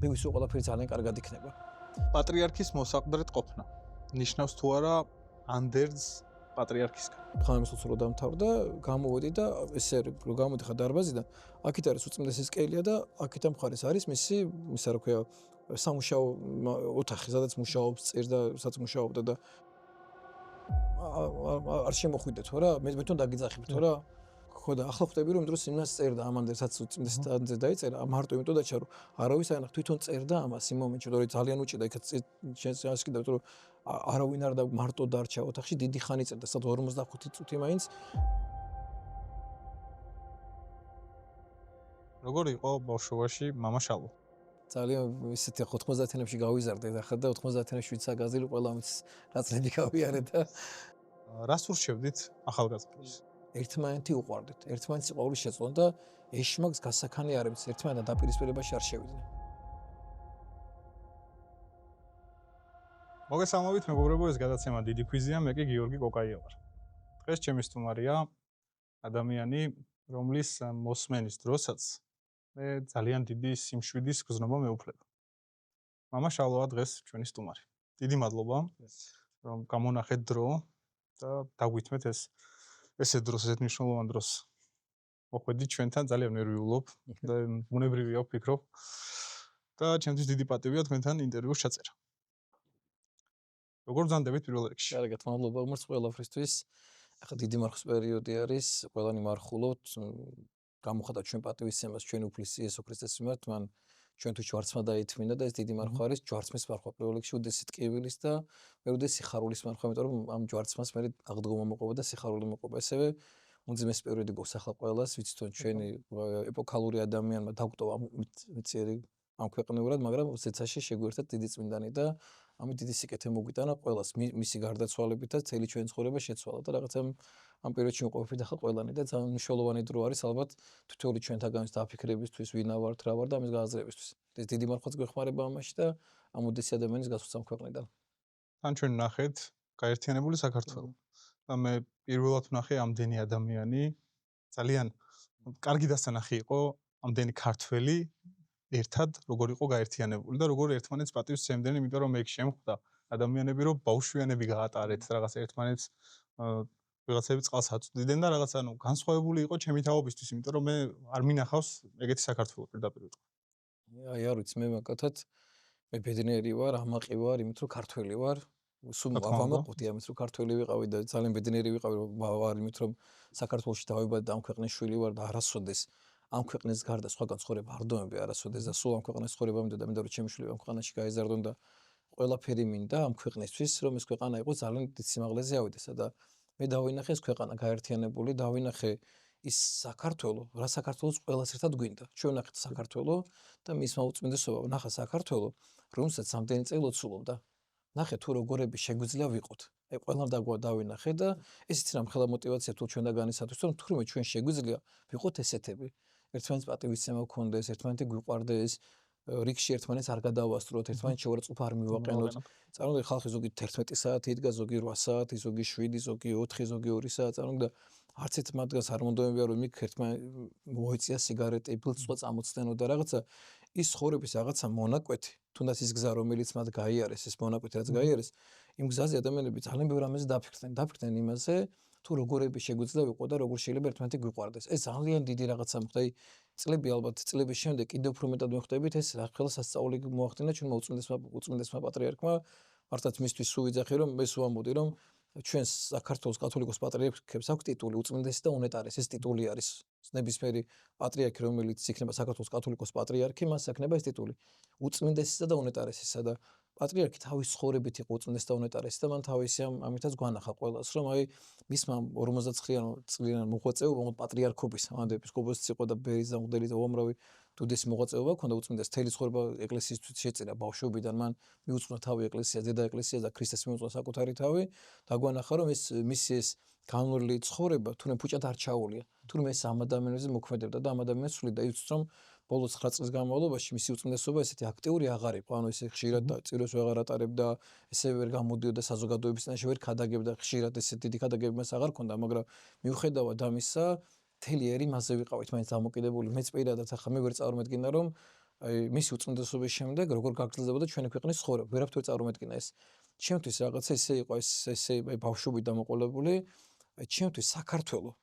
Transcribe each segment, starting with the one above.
მე ვისო ყველაფერი ძალიან კარგად იქნება. პატრიარქის მოსაყდრეთ ყოფნა ნიშნავს თუ არა ანდერძ პატრიარქისგან. ხანმოსულს რო დამთავრდა, გამოვედი და ესე რო გამოდიხარ დარბაზიდან, აქეთ არის უწმიდესის კელია და აქეთ ამ მხარეს არის მისი, ისა რა ქვია, სამუშაო ოთახი, სადაც მუშაობს, წერდა, სადაც მუშაობდა და არ შემოხვიდე თუ რა, მე თვითონ დაგიძახებ თუ რა. ხო და ახლა ხვდები რომ დროს იმას წერდა ამანდე სადაც უწმიდესთან დაიწერა, მარტო იმიტომ დაჩა რომ არავის არ თვითონ წერდა ამას იმ მომენტში, რომ ძალიან უჭირდა იქაც შენს კიდევ რომ არავინ არ და მარტო დარჩა ოთახში დიდი ხანი წერდა, სადაც 45 წუთი მაინც. როგორ იყო ბავშვობაში მამა შალო? ძალიან ისეთი 90-იანებში გავიზარდე და ხა და 90-იანებში ვიცა გაზილი ყველა ამის ნაწლები გავიარე და რას ურჩევდით ახალგაზრდებს? ერთმანეთი უყვარდით, ერთმანეთის სიყვარული შეწყვეტ და ეშმაკს გასაქანი არ ემიც, ერთმანეთთან დაპირისპირებაში არ შევიდნენ. მოგესალმებით მეგობრებო, ეს გადაცემა დიდი ქვიზია, მე კი გიორგი კოკაია ვარ. დღეს ჩემი სტუმარია ადამიანი, რომლის მოსმენის დროსაც მე ძალიან დიდი სიმშვიდის გზნობა მეუფლება. მამა შალოა დღეს ჩვენი სტუმარი. დიდი მადლობა, რომ გამონახეთ დრო და დაგვითმეთ ესე დროს, ესეთ მნიშვნელოვან დროს. მოხვედით ჩვენთან, ძალიან ნერვიულობ და უნებრივია ვფიქრობ. და ჩემთვის დიდი პატივია თქვენთან ინტერვიუს ჩაწერა. როგორ ბრძანდებით პირველ რიგში? კარგად, მადლობა უმარს ყველაფრისთვის. ახლა დიდი მარხვის პერიოდი არის, ყველანი მარხულობთ. გამოხატავთ ჩვენ პატივისცემას ჩვენ უფლის იესო ქრისტეს მიმართ, მან ჩვენთვის ჯვარცმა დაითმინა და ეს დიდი მარხვა არის ჯვარცმის მარხვა პირველ რიგში უდესი ტკივილის და მე უდესი სიხარულის მარხვა, იმიტომ რომ ამ ჯვარცმას მე აღდგომა მოყვება და სიხარული მოყვება. ესევე უმძიმეს პერიოდი გვაქვს ახლა ყველას, ვიცით რომ ჩვენი ეპოქალური ადამიანმა დაგვტოვა მიწიერი ამ ქვეყნებურად, მაგრამ ზეცაში შეგვერთად დიდი წმინდანი და ამით დიდი სიკეთე მოგვიტანა ყველას მისი გარდაცვალებითაც მთელი ჩვენი ცხოვრება შეცვალა და რაღაცა ამ პერიოდში ვიმყოფებით ახლა ყველანი და ძალიან მნიშვნელოვანი დრო არის ალბათ თითოეული ჩვენთაგანის დაფიქრებისთვის, ვინა ვართ, რა ვარ და ამის გააზრებისთვის. ეს დიდი მარხვაც გვეხმარება ამაში და ამ უდესი ადამიანის გასვლას ამ ქვეყნიდან. თან ჩვენ ნახეთ გაერთიანებული საქართველო. და მე პირველად ვნახე ამდენი ადამიანი, ძალიან კარგი დასანახი იყო ამდენი ქართველი ერთად როგორ იყო გაერთიანებული და როგორ ერთმანეთს პატივს სცემდნენ, იმიტომ რომ მე შემხვდა ადამიანები, რომ ბავშვიანები გაატარეთ რაღაც ერთმანეთს ვიღაცები წყალს აწვდიდნენ და რაღაც ანუ განსხვავებული იყო ჩემი თაობისთვის, იმიტომ რომ მე არ მინახავს ეგეთი საქართველო პირდაპირ. აი არ ვიცი მე მაგათაც მე ბედნიერი ვარ, ამაყი ვარ, იმით რომ ქართველი ვარ. სულ ავამაყუთი ამით რომ ქართველი ვიყავი და ძალიან ბედნიერი ვიყავი რომ ვარ იმით რომ საქართველოში დავიბადე და ამ ქვეყნის შვილი ვარ და არასოდეს ამ ქვეყნის გარდა სხვაგან ცხოვრება არ დომები არასოდეს და სულ ამ ქვეყნის ცხოვრება მინდა და მინდა რომ ჩემი შვილი ამ ქვეყანაში გაიზარდონ და ყველაფერი მინდა ამ ქვეყნისთვის რომ ეს ქვეყანა იყოს ძალიან დიდ სიმაღლეზე ავიდეს და მე დავინახე ეს ქვეყანა გაერთიანებული, დავინახე ის საქართველო, რა საქართველოს ყველას ერთად გვინდა. ჩვენ ვნახეთ საქართველო და მის მოუწმინდესობა ვნახა საქართველო, რომელსაც ამდენი წელი ლოცულობდა. ნახე თუ როგორები შეგვიძლია ვიყოთ. აი ყველამ დავინახე და ესეც რამ ხელა мотиваცია თუ ჩვენდაგანისათვის, რომ თურმე ჩვენ შეგვიძლია ვიყოთ ესეთები. ერთმანეთს პატივისცემა გქონდეს, ერთმანეთი გვიყვარდეს, რიგში ერთმანეთს არ გადავასწროთ, ერთმანეთს შეურაცხყოფა არ მივაყენოთ. წარმოგიდგენთ ხალხი ზოგი 11 საათი იდგა, ზოგი 8 საათი, ზოგი 7, ზოგი 4, ზოგი 2 საათი, წარმოგიდგენთ არც ერთ მათგანს არ მომდომებია რომ იქ ერთმანეთს მოეწია სიგარეტი, ბილწვა წამოწდენო და რაღაცა ის ხორების რაღაცა მონაკვეთი, თუნდაც ის გზა რომელიც მათ გაიარეს, ეს მონაკვეთი რაც გაიარეს, იმ გზაზე ადამიანები ძალიან ბევრ ამაზე დაფიქრდნენ იმაზე, თუ როგორები შეგვიძლია ვიყო და როგორ შეიძლება ერთმანეთი გვიყვარდეს. ეს ძალიან დიდი რაღაცა მოხდა, აი წლები ალბათ წლების შემდეგ კიდევ უფრო მეტად ვხვდებით ეს რა სასწაული მოახდინა ჩვენმა უწმინდესმა პატრიარქმა, მართლაც მისთვის სულ ვიძახი რომ ეს ვამბობდი რომ ჩვენ საქართველოს კათოლიკოს პატრიარქებს აქვს ტიტული უწმინდესი და უნეტარესი, ეს ტიტული არის. ნებისმიერი პატრიარქი რომელიც იქნება საქართველოს კათოლიკოს პატრიარქი, მას აქნება ეს ტიტული უწმინდესისა და უნეტარესისა და პატრიარქი თავის ცხოვრებით იყო უწმინდესი და უნეტარესი და მან თავისი ამითაც გვანახა ყველას რომ აი მისმა 59 წლიან მოღვაწეობამ პატრიარქობის ამან ეპისკოპოსიც იყო და ბერის დამღდელი და უამრავი უდესი მოღვაწეობა ჰქონდა უწმინდეს თელი ცხოვრება ეკლესიისთვის შეწირა ბავშვობიდან მან მიუძღვნა თავი ეკლესიას, დედა ეკლესიას და ქრისტეს მიუძღვნა საკუთარი თავი და გვანახა რომ ეს მისი ეს განვლილი ცხოვრება თუნე ფუჭად არ ჩაოლია, თუნე ეს ამ ადამიანებზე მოქმედებდა და ამ ადამიანს სულიდა იცით რომ ბოლოს 9 წლის განმავლობაში მისი უწმინდესობა ესეთი აქტიური აღარ იყო, ანუ ესე ხშირად წიროს ვეღარ ატარებდა, ესე ვერ გამოდიოდა საზოგადოების წინაშე, ვერ ქადაგებდა ხშირად ესე დიდი ქადაგება მას აღარ ჰქონდა, მაგრამ მიუხედავად ამისა, მთელი ერი მასზე ვიყავით, მაინც დამოკიდებული, მეც პირადად ახლა მე ვერ წარმოვედგინა რომ აი მისი უწმიდესობის შემდეგ როგორ გაგრძელდებოდა ჩვენი ქვეყნის ცხოვრება. ვერავთ ვერ წარმოვედგინა ეს. ჩემთვის რაღაცა ესე იყო ესე ბავშვობით დამოყოლებული. აი ჩემთვის საქართველოს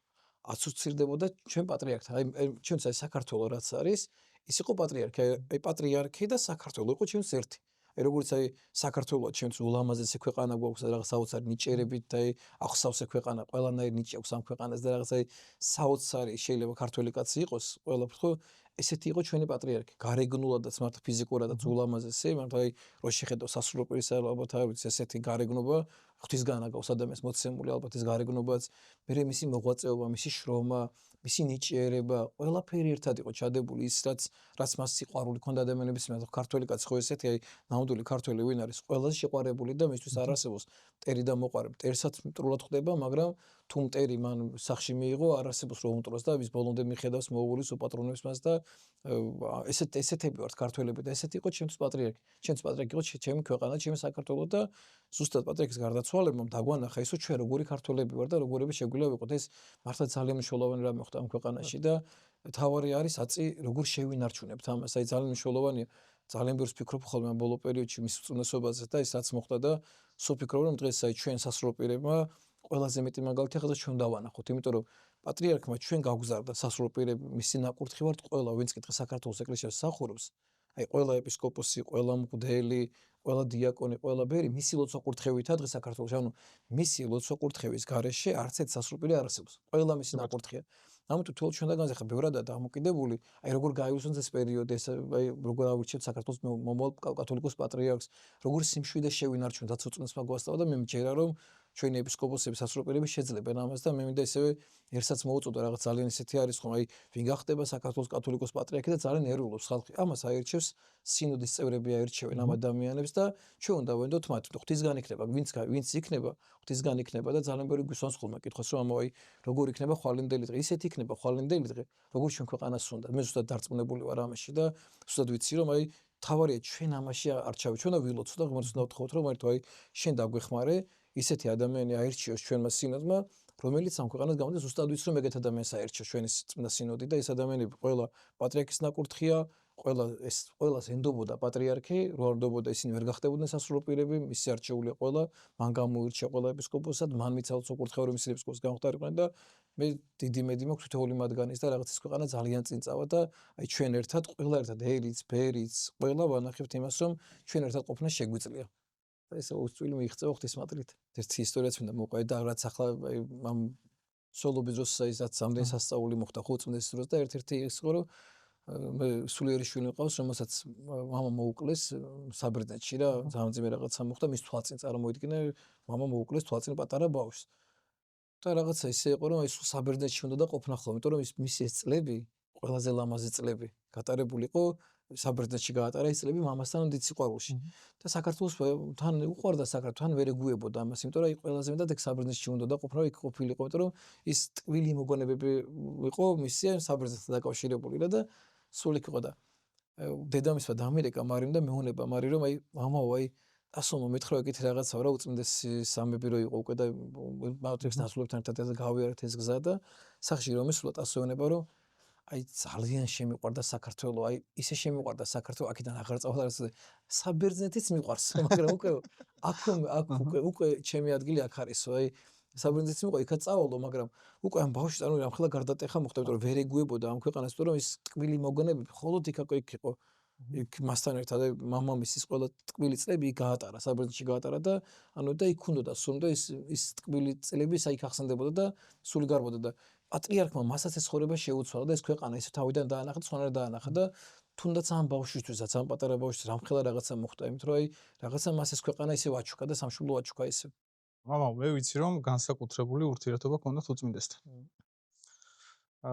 ასოცირდებოდა ჩვენ პატრიარქთან. აი ჩვენც აი საქართველოს რაც არის, ის იყო პატრიარქი. აი პატრიარქი და საქართველოს იყო ჩვენს ერთი. აი როგორც აი საქართველოს ჩვენს ულამაზესი ქვეყანა გვაქვს და რაღაც საოცარი ნიჭიერებით და აი ახსავსე ქვეყანა, ყველანაირი ნიჭი აქვს ამ ქვეყანას და რაღაც აი საოცარი შეიძლება ქართველი კაცი იყოს, ყველაფერს ხო ესეთი იყო ჩვენი პატრიარქი. გარეგნულადაც მართლა ფიზიკურადაც ულამაზესი, მართლა აი რო შეხედო სასულიერო პირის ალბათ არის ესეთი გარეგნობა ღვთისგან აგავს ადამიანს მოცემული ალბათ ეს გარეგნობაც, მერე მისი მოღვაწეობა, მისი შრომა, მისი ნიჭიერება, ყველაფერი ერთად იყო ჩადებული ის რაც მას სიყვარული ქონდა ადამიანების მიმართ. ქართველი კაცი ხო ესეთი აი ნამდვილი ქართველი ვინ არის, ყველაზე შეყვარებული და მისთვის არ არსებობს მტერი და მოყარე. მტერსაც მტრულად ხვდება, მაგრამ თუ მტერი მან სახში მიიღო, არ არსებობს რომ უმტროს და ის ბოლომდე მიხედავს მოუვლის უპატრონებს მას და ესეთები ვართ ქართველები და ესეთი იყო ჩემთვის პატრიარქი. ჩემთვის პატრიარქი იყო ჩემი ქვეყანა, ჩემი საქართველო და ზუსტად პატრიარქის გარდაცვალებამ დაგვანახა ისო ჩვენ როგორი ქართველები ვარ და როგორები შეგვიძლია ვიყოთ. ეს მართლა ძალიან მნიშვნელოვანი რამე ხდა ამ ქვეყანაში და თავარი არის აწი როგორ შევინარჩუნებთ ამას. აი ძალიან მნიშვნელოვანია. ძალიან ბევრს ფიქრობ ხოლმე ამ ბოლო პერიოდში მის უწმუნესობაზე და ის რაც მოხდა და სულ ფიქრობ რომ დღეს აი ჩვენ სასულიერო პირებმა ყველაზე მეტი მაგალითი ახლა ჩვენ დავანახოთ, იმიტომ რომ პატრიარქმა ჩვენ გავგზავნა სასულიერო პირები მისი ნაკურთხი ვართ ყველა ვინც კი დღეს საქართველოს ეკლესიაში სახურობს. აი ყველა ეპისკოპოსი, ყველა მღვდელი, ყველა დიაკონი, ყველა ბერი მისი ლოცვა-კურთხევითაა დღეს საქართველოში. ანუ მისი ლოცვა-კურთხევის გარეშე არც ერთ სასულიერო პირი არ არსებობს. ყველა მისი ნაკურთხია. ამიტომ თულ ჩვენგანზე ხა ბევრადაა დამოკიდებული, აი როგორ გაიუსუნს ეს პერიოდი, ეს აი როგორ ავირჩიოთ საქართველოს მომავალ კათოლიკოს პატრიარქს, როგორ სიმშვიდე შევინარჩუნოთ, რაც უწმიდესმა გვასწავლა და მე მჯერა რომ ჩვენი ეპისკოპოსები სასულიერო პირები შეძლებენ ამას და მე მინდა ისევე ერთსაც მოუწოდო რაღაც ძალიან ისეთი არის ხომ აი ვინ გახდება საქართველოს კათოლიკოს პატრიარქი და ძალიან ერულობს ხალხი. ამას აირჩევს სინოდის წევრები აირჩევენ ამ ადამიანებს და ჩვენ უნდა ვენდოთ მათ ღვთისგან იქნება, ვინც იქნება, ღვთისგან იქნება და ძალიან ბევრი გვისვანს ხოლმე კითხოს რომ ამავე როგორ იქნება ხვალინდელი დღე. ისეთი იქნება ხვალინდელი დღე, როგორ ჩვენ ქვეყანას უნდა. მე ზუსტად დარწმუნებული ვარ ამაში და ზუსტად ვიცი რომ აი თავარია ჩვენ ამაში არ ჩავიჩვენ და ვილოცო და ღმერთს უნდა ვთხოვოთ რომ ერთო აი შენ დაგვეხმარე ისეთი ადამიანი აირჩიოს ჩვენმა სინოდმა, რომელიც ამ ქვეყანას გამოდის ზუსტად ვიცი რომ ეგეთ ადამიანს აირჩიოს ჩვენი წმინდა სინოდი და ეს ადამიანები ყველა პატრიარქის ნაკურთხია, ყველას ენდობოდა პატრიარქი, რო არ ენდობოდა ისინი ვერ გახდებოდნენ სასულიერო პირები, მისი არჩეულია ყველა, მან გამოირჩია ყველა ეპისკოპოსად, მან მიცა ლოცვა-კურთხევა რომ ისინი ეპისკოპოსს გამختارიყვნენ და მე დიდი მედი მაქვს თითოეული მათგანის და რაღაც ის ქვეყანა ძალიან წინ წავა და აი ჩვენ ერთად ყველა ერთად ერიც, ბერიც, ყველა ვანახებთ იმას რომ ჩვენ ერთად ყოფნა შეგვიძლია. ეს უცვლელი მიიღწევა ღვთისმატრით. ერთი ისტორიაც მინდა მოყვე და რაც ახლა ამ სოლობის დროს ისაც ამდენ სასწაული მოხდა ხუწმდეს დროს და ერთ-ერთი ის იყო რომ მე სულიერი შვილი მყავს, რომელსაც მამა მოუკლეს საბერძნეთში და ძალიან ძიმე რაღაცა მოხდა, მის თვალწინ წარმოიდგინე, მამა მოუკლეს თვალწინ პატარა ბავშვს. და რაღაცა ისე იყო რომ აი სულ საბერძნეთში უნდა და ყოფნა ხოლმე, იმიტომ რომ მისი ეს წლები, ყველაზე ლამაზი წლები გატარებული იყო საბერძნეთში გაატარა ის წლები მამასთან დიდ სიყვარულში. და საქართველოს თან უყვარდა საქართველოს, თან ვერ ეგუებოდა ამას, იმიტომ რომ აი ყველაზე მეტად ეგ საბერძნეთში უნდა და ყოფნა, იქ ყოფილიყო, იმიტომ რომ ის ტკბილი მოგონებები იყო მისი საბერძნეთთან დაკავშირებული და სულ იქ იყო და დედამისმა დამირეკა მარიმ და მეუნება მარი რომ აი მამაო აი ასომო მეთხრა ეგეთი რაღაცა რა უწმინდესი სამები რო იყო უკვე და მათებს ნაცვლებთან ერთად გავიარეთ ეს გზა და სახში რომ ისულად ასოენება რომ აი ძალიან შემიყვარდა საქართველო, აი ისე შემიყვარდა საქართველო, აქედან აღარ წავალ საბერძნეთიც მიყვარს, მაგრამ უკვე ჩემი ადგილი აქ არისო, აი საბერძნეთიც მიყვარს, იქაც წავალო, მაგრამ უკვე ამ ბავშვი წარმოიდგინე ამ ხელა გარდატეხა მოხდა, იმიტომ რომ ვერ ეგუებოდა ამ ქვეყანას, იმიტომ რომ ის ტკბილი მოგონებები მხოლოდ იქ იყო. იქ მასთან ერთად მამამისის ყველა ტკბილი წლები გაატარა, საბერძნეთში გაატარა და ანუ და იქ უნდა სულ და ის ტკბილი წლები საიქ ახსენდებოდა და სული გარბოდა და პატრიარქმა მასაც ეს ცხოვრება შეუცვალა და ეს ქვეყანა ისე თავიდან დაანახა, სხვანაირად დაანახა და თუნდაც ამ ბავშვისთვისაც, ამ პატარა ბავშვის რამხელა რაღაცა მოხდა, იმიტომ რომ აი რაღაცა მას ეს ქვეყანა ისე ვაჩუქა და სამშობლო ვაჩუქა ისე. მამა, მე ვიცი რომ განსაკუთრებული ურთიერთობა გქონდათ უწმინდესთან.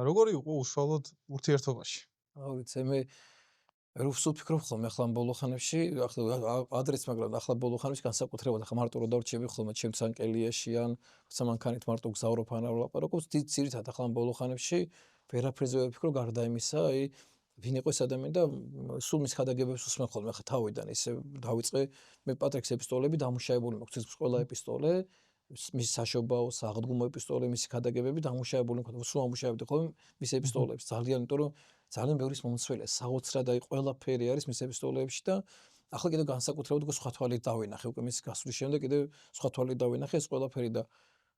როგორი იყო უშუალოდ ურთიერთობაში? რა ვიცი, მე რუსულ ფიქრობ ხოლმე ახლა ბოლო ხანებში, ახლა ადრეც, მაგრამ ახლა ბოლო ხანებში განსაკუთრებულად ახლა მარტო რო დავრჩები ხოლმე ჩემს ანკელიაში ან სამანქანით მარტო გზავრობ ან არ ვლაპარაკობ, ძირითადად ახლა ბოლო ხანებში ვერაფერზე ვერ ვფიქრობ გარდა იმისა, აი ვინ იყო ეს ადამიანი და სულ მის ხადაგებებს უსმენ ხოლმე ახლა თავიდან ისე დავიწყე მე პატრიარქის ეპისტოლები დამუშავებული მაქვს, ეს ყველა ეპისტოლე მის საშობაო, საღდგომო ეპისტოლე, მისი ხადაგებები დამუშავებული მქონდა, სულ ამუშავებდი ხოლმე მის ეპისტოლეებს ძალიან, იმიტომ რომ ძალიან ბევრი მომცველია, საოცრად აი ყველაფერი არის მის ეპისტოლეებში და ახლა კიდევ განსაკუთრებულად უკვე სხვა თვალით დავინახე, უკვე მის გასვლის შემდეგ კიდევ სხვა თვალით დავინახე ეს ყველაფერი და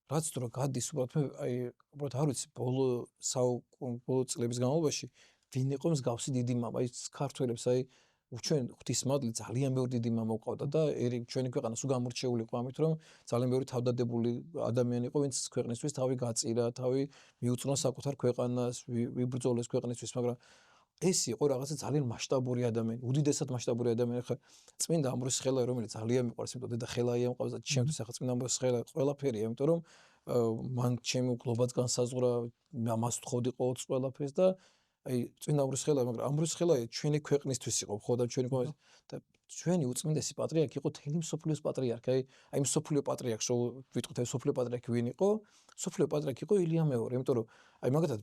რაც დრო გადის უბრალოდ მე აი უბრალოდ არ ვიცი ბოლო წლების განმავლობაში ვინ იყო მსგავსი დიდი მამა აი ქართველებს აი ჩვენ ღვთისმადლი ძალიან ბევრი დიდი მამა უყავდა და ჩვენი ქვეყანა სულ გამორჩეული იყო ამით რომ ძალიან ბევრი თავდადებული ადამიანი იყო ვინც ქვეყნისთვის თავი გაწირა თავი მიუწვნა საკუთარ ქვეყანას ვიბრძოლეს ქვეყნისთვის მაგრამ ეს იყო რაღაცა ძალიან მასშტაბური ადამიანი უდიდესად მასშტაბური ადამიანი ხა წმინდა ამბროს ხელა რომელიც ძალიან მიყვარს იმიტომ დედა ხელაია მყავს და ჩემთვის ახლა წმინდა ამბროს ხელა ყველაფერია იმიტომ რომ მან ჩემი გლობაც განსაზღვრა მას თხოვდი ყოველთვის ყველაფერს და აი წმინდა ამბროს ხელა მაგრამ ამბროს ხელა ჩვენი ქვეყნისთვის იყო ხო და ჩვენი ქვეყნის და ჩვენი უწმინდესი პატრიარქი იყო თელი მსოფლიოს პატრიარქი აი მსოფლიო პატრიარქს რო ვიტყვით აი მსოფლიო პატრიარქი ვინ იყო მსოფლიო პატრიარქი იყო ილია მეორე იმიტომ რომ აი მაგათაც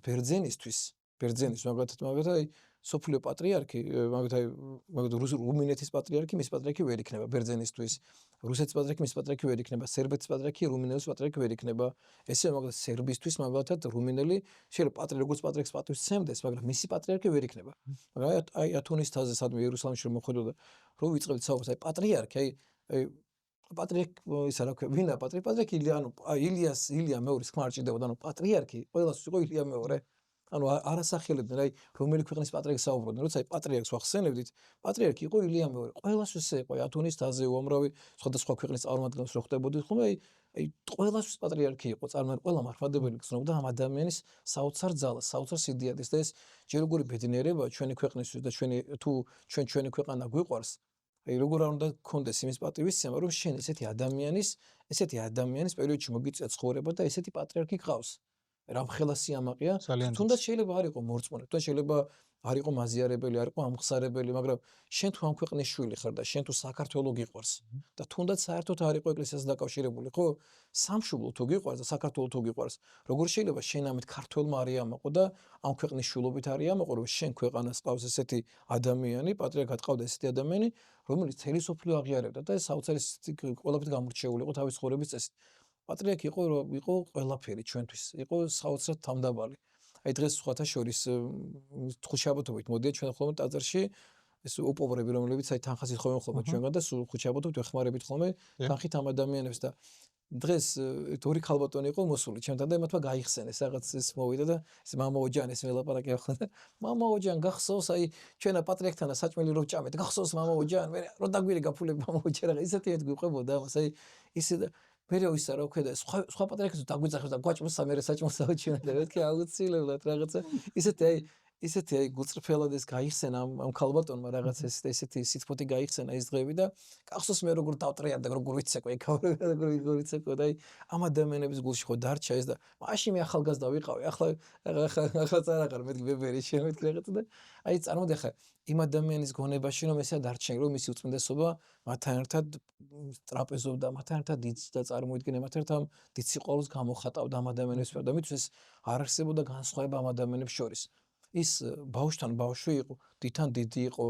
ბერძენის მაგათაც აი სოფლიო პატრიარქი მაგათ რუმინეთის პატრიარქი მის პატრიარქი ვერ იქნება ბერძენისთვის რუსეთის პატრიარქი მის პატრიარქი ვერ იქნება სერბეთის პატრიარქი რუმინელის პატრიარქი ვერ იქნება ესე მაგათ სერბისთვის მაგათაც რუმინელი შეიძლება პატრიარქი როგორც პატრიარქს პატივს სცემდეს მაგრამ მისი პატრიარქი ვერ იქნება მაგრამ აი ათონის თაზე სადმე იერუსალიმში მოხვედროდა რო ვიწყებთ საუბარს აი პატრიარქი აი პატრიარქი ისა რა ქვია ვინა პატრიარქი ილია მეორის ხმა არ ჭირდებოდა ანუ პატრიარქი ყველასთვის იყო ილია მეორე ანუ არასახელებდნენ აი რომელი ქვეყნის პატრიარქს საუბრობდნენ როცა აი პატრიარქს ვახსენებდით პატრიარქი იყო ილია მეორე ყველასთვის იყო აი ათონის თაზე უამრავი სხვადასხვა ქვეყნის წარმომადგენლებს რო ხდებოდით ხოლმე აი ყველასთვის პატრიარქი იყო წარმოიდგინე ყველა მართლმადიდებელი გრძნობდა ამ ადამიანის საოცარ ძალას საოცარ სიდიადეს და ეს ჯერ როგორი ბედნიერებაა ჩვენი ქვეყნისთვის და ჩვენი ქვეყანა გვიყვარს აი როგორ არ უნდა გქონდეს იმის პატივისცემა რომ შენ ესეთი ადამიანის პერიოდში მოგიწია ცხოვრება და ესეთი პატრიარქი გყავს რამ ხელა სიამაყეა თუნდაც შეიძლება არ იყო მორწმუნე თუნდაც შეიძლება არ იყო მაზიარებელი არ იყო ამხსარებელი მაგრამ შენ თუ ამ ქვეყნის შვილი ხარ და შენ თუ საქართველოს გიყვარს და თუნდაც საერთოდ არ იყო ეკლესიასთან დაკავშირებული ხო სამშობლო თუ გიყვარს და საქართველოს თუ გიყვარს როგორ შეიძლება შენ ამით ქართველმა არ იამაყო და ამ ქვეყნის შვილობით არ იამაყო რომ შენ ქვეყანას ყავს ესეთი ადამიანი პატრიარქად ყავდა ესეთი ადამიანი რომელიც თელი სოფლიო აღიარებდა და ეს საოცარი ყველაფრით გამორჩეული იყო თავის ცხოვრების წესით პატრიარქი იყო ყველაფერი ჩვენთვის იყო საოცრად თამდაბალი აი დღეს სხვათა შორის ხუთშაბათობით მოდიან ჩვენ ხოლმე ტაძარში ეს უპოვრები რომლებიც აი თანხას ითხოვენ ხოლმე ჩვენგან და სულ ხუთშაბათობით ვეხმარებით ხოლმე თანხით ამ ადამიანებს და დღეს ორი ქალბატონი იყო მოსული ჩემთან და ემათმა გაიხსენეს რაღაც ეს მოვიდა და ეს მამაოჯან ეს ველაპარაკი ახლა და მამაოჯან გახსოვს აი ჩვენა პატრიარქთანა საჭმელი რო ჭამეთ გახსოვს მამაოჯან მე რო დაგვირი გაფულებ მამაოჯან რაღაც ისეთი ერთ გვიყვებოდა ამას აი ისე და მერე ისა რა ვქედა სხვა პატრიარქებს დაგვიძახებს და გვაჭმოს სამერე საჭმოს დავჩინა და მეთქი აუცილებლად რაღაცა ისეთი აი გულწრფელად ეს გაიხსენა ამ ქალბატონმა რაღაც ესეთი სიტყვოთი გაიხსენა ეს დღეები და გახსოვს მე როგორ დავტრიალდა როგორ ვიცეკო ეგ როგორ ვიცეკო და აი ამ ადამიანების გულში ხო დარჩა ეს და მაშინ მე ახალგაზრდა ვიყავი ახლა წარაღარ მეთქი ბებერი შემეთქი რაღაცა და აი წარმოვიდი ხა იმ ადამიანის გონებაში რომ ესა დარჩენი რომ მისი უწმინდესობა მათთან ერთად ტრაპეზობდა მათთან ერთად იცდა წარმოიდგინე მათთან ერთად დიდ სიყვარულს გამოხატავდა ამ ადამიანებს და მისთვის არ არსებობდა განსხვავება ამ ადამიანებს შორის ის ბავშვთან ბავშვი იყო დიდთან დიდი იყო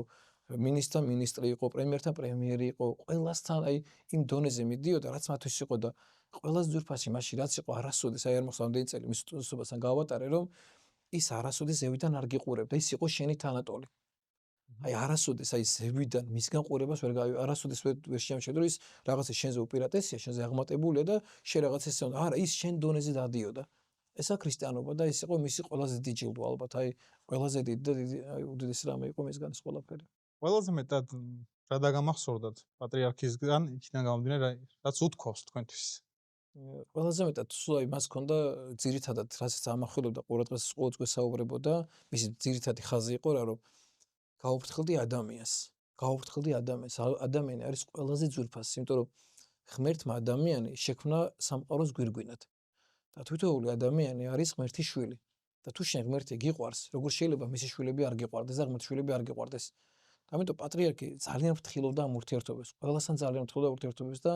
მინისტრთან მინისტრი იყო პრემიერთან პრემიერი იყო ყველასთან აი იმ დონეზე მიდიოდა რაც მათთვის იყო და ყველას ძვირფასი მაშინ რაც იყო არასოდეს აი არ მოხსნა ამდენი წელი მის უწესობასთან გავატარე რომ ის არასოდეს ზევიდან არ გიყურებდა ის იყო შენი თანატოლი აი არასოდეს აი ზევიდან მისგან ყურებას ვერ არასოდეს ვერ შეამჩნევდა რომ ის რაღაცა შენზე უპირატესია შენზე აღმატებულია და შენ რაღაცა ესე უნდა არა ის შენ დონეზე დადიოდა ესა ქრისტიანობა და ეს იყო მისი ყველაზე დიდი ჯილდო ალბათ აი ყველაზე დიდი და აი უდიდესი რამე იყო მისგან ეს ყველაფერი ყველაზე მეტად რა დაგამახსოვრდათ პატრიარქისგან იქიდან გამომდინარე რაც უთქვავს თქვენთვის ყველაზე მეტად სულ აი მას ქონდა ძირითადად რასაც ამახვილებდა ყურადღებას ყოველდღე საუბრებოდა მისი ძირითადი ხაზი იყო რა რომ გაუფრთხილდი ადამიანს ადამიანი არის ყველაზე ძვირფასი იმიტომ რომ ღმერთმა ადამიანი შექმნა სამყაროს გვირგვინად და თვითოეული ადამიანი არის ღმერთის შვილი და თუ შენ ღმერთი გიყვარს როგორ შეიძლება მისი შვილები არ გიყვარდეს და ღმერთის შვილები არ გიყვარდეს ამიტომ პატრიარქი ძალიან ფრთხილობდა ამ ურთიერთობებს ყველასთან ძალიან ფრთხილობდა ურთიერთობებს და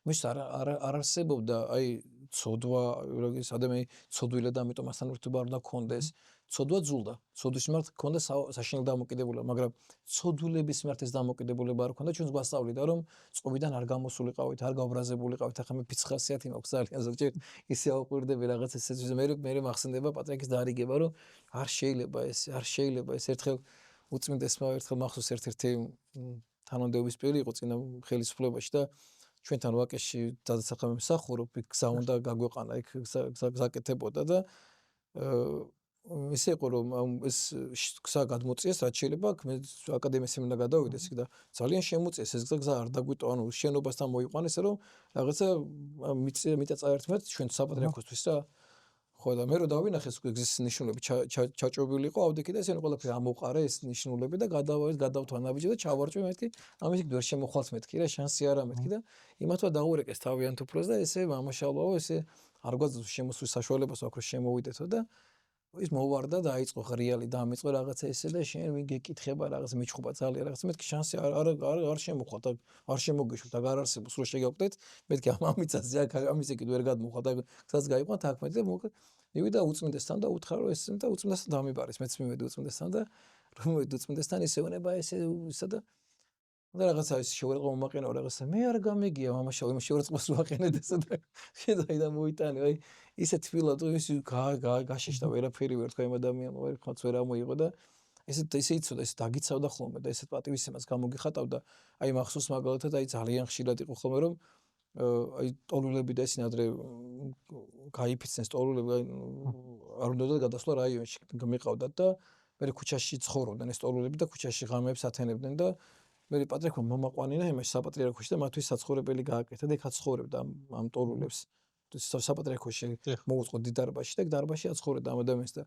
მის არ არსებობდა აი ცოდვა ეს ადამიანი ცოდვილად ამიტომ მასთან ურთიერთობა არ უნდა ქონდეს ცოდვა ძულდა. ცოდვის მიმართ ჰქონდა საშინელი დამოკიდებულება, მაგრამ ცოდულების მიმართ ეს დამოკიდებულება არ ჰქონდა. ჩვენს გვასწავლიდა, რომ წყობიდან არ გამოსულიყავით, არ გაუბრაზებულიყავით. ახლა მე ფიცხ ხასიათი მაქვს ძალიან ზოგჯერ ისე ავყვირდები რაღაც ესეც. მე მახსენდება პატრიარქის დაარიგება, რომ არ შეიძლება ეს ერთხელ უწმინდესმა ერთხელ მახსოვს ერთ-ერთი თანამდებობის პირი იყო წინა ხელისუფლებაში და ჩვენთან ვაკეში დადასახა მსახურობ, გზა უნდა გაგვეყანა, იქ გზაკეთებოდა და ისე იყო რომ ეს გზა გადმოწიეს, რაც შეიძლება მე აკადემიას უნდა გადავიდეს იქ და ძალიან შემოწიეს ეს გზა არ დაგვიტო, ანუ შენობასთან მოიყვანეს რომ რაღაცა მიწა წაერთმეთ ჩვენ საპატრიარქოსთვის რა. ხო და მე რო დავინახეს გზის ნიშნულები ჩაჭობილი იყო ავდექი და ესენი ყველაფერი ამოყარე ეს ნიშნულები და გადავთვალნაბიჯე და ჩავარჭვი მეთქი ამის იქ ვერ შემოხვალთ მეთქი რა შანსი არა მეთქი და იმათმა დაურეკეს თავიანთ უფროს და ესე მამაშალოო ესე არ გვაძლევს შემოსვლის საშუალებას აქვს რომ შემოვიდეთო და ის მოვარდა და აიწყო ღრიალი და ამიწყო რაღაცა ესე და შენ ვინ გეკითხება რაღაც მიჩხუბა ძალიან რაღაც მეთქი შანსი არ შემოხვალთ არ შემოგეშვით და არ არსებობს რომ შეგაკვდეთ მეთქი ამიცაზე აქ ამის იქით ვერ გადმოხვალთ და გზას გაიყვანთ აქ მე და მივიდა უწმინდესთან და უთხრა რომ ეს და უწმინდესთან დამიბარის მეც მივედი უწმინდესთან და რომ მივედი უწმინდესთან ისეუნება ისა და რაღაცა ის შეურაცხყოფა მომაყენო რაღაცა მე არ გამეგია მამაშაო იმ შეურაცხყოფას ვაყენეთ ესა და შეძაი და მოიტანე აი ისე თბილად ის გაშეშდა ვერაფერი ვერ თქვა იმ ადამიანმა ვერ ხმაც ვერ ამოიღო და ესე იცოდა ეს დაგიცავდა ხოლმე და ესეთ პატივისცემას გამოგიხატავდა აი მახსოვს მაგალითად აი ძალიან ხშირად იყო ხოლმე რომ აი ტოლულები და ისინი ადრე გაიფიცნენ ტოლულები არ უნდა გადასვლა რაიონში მიყავდათ და მე ქუჩაში ცხოვრობდნენ ეს ტოლულები და ქუჩაში ღამეებს ათენებდნენ და მე პატრიარქმა მომაყვანინა იმაში საპატრიარქოში და მათთვის საცხოვრებელი გააკეთა და იქაც ცხოვრებდა ამ ტოლულებს საპატრიარქოში მოუწყო დიდარბაში და დარბაში აცხოვრებდა ამ ადამიანს და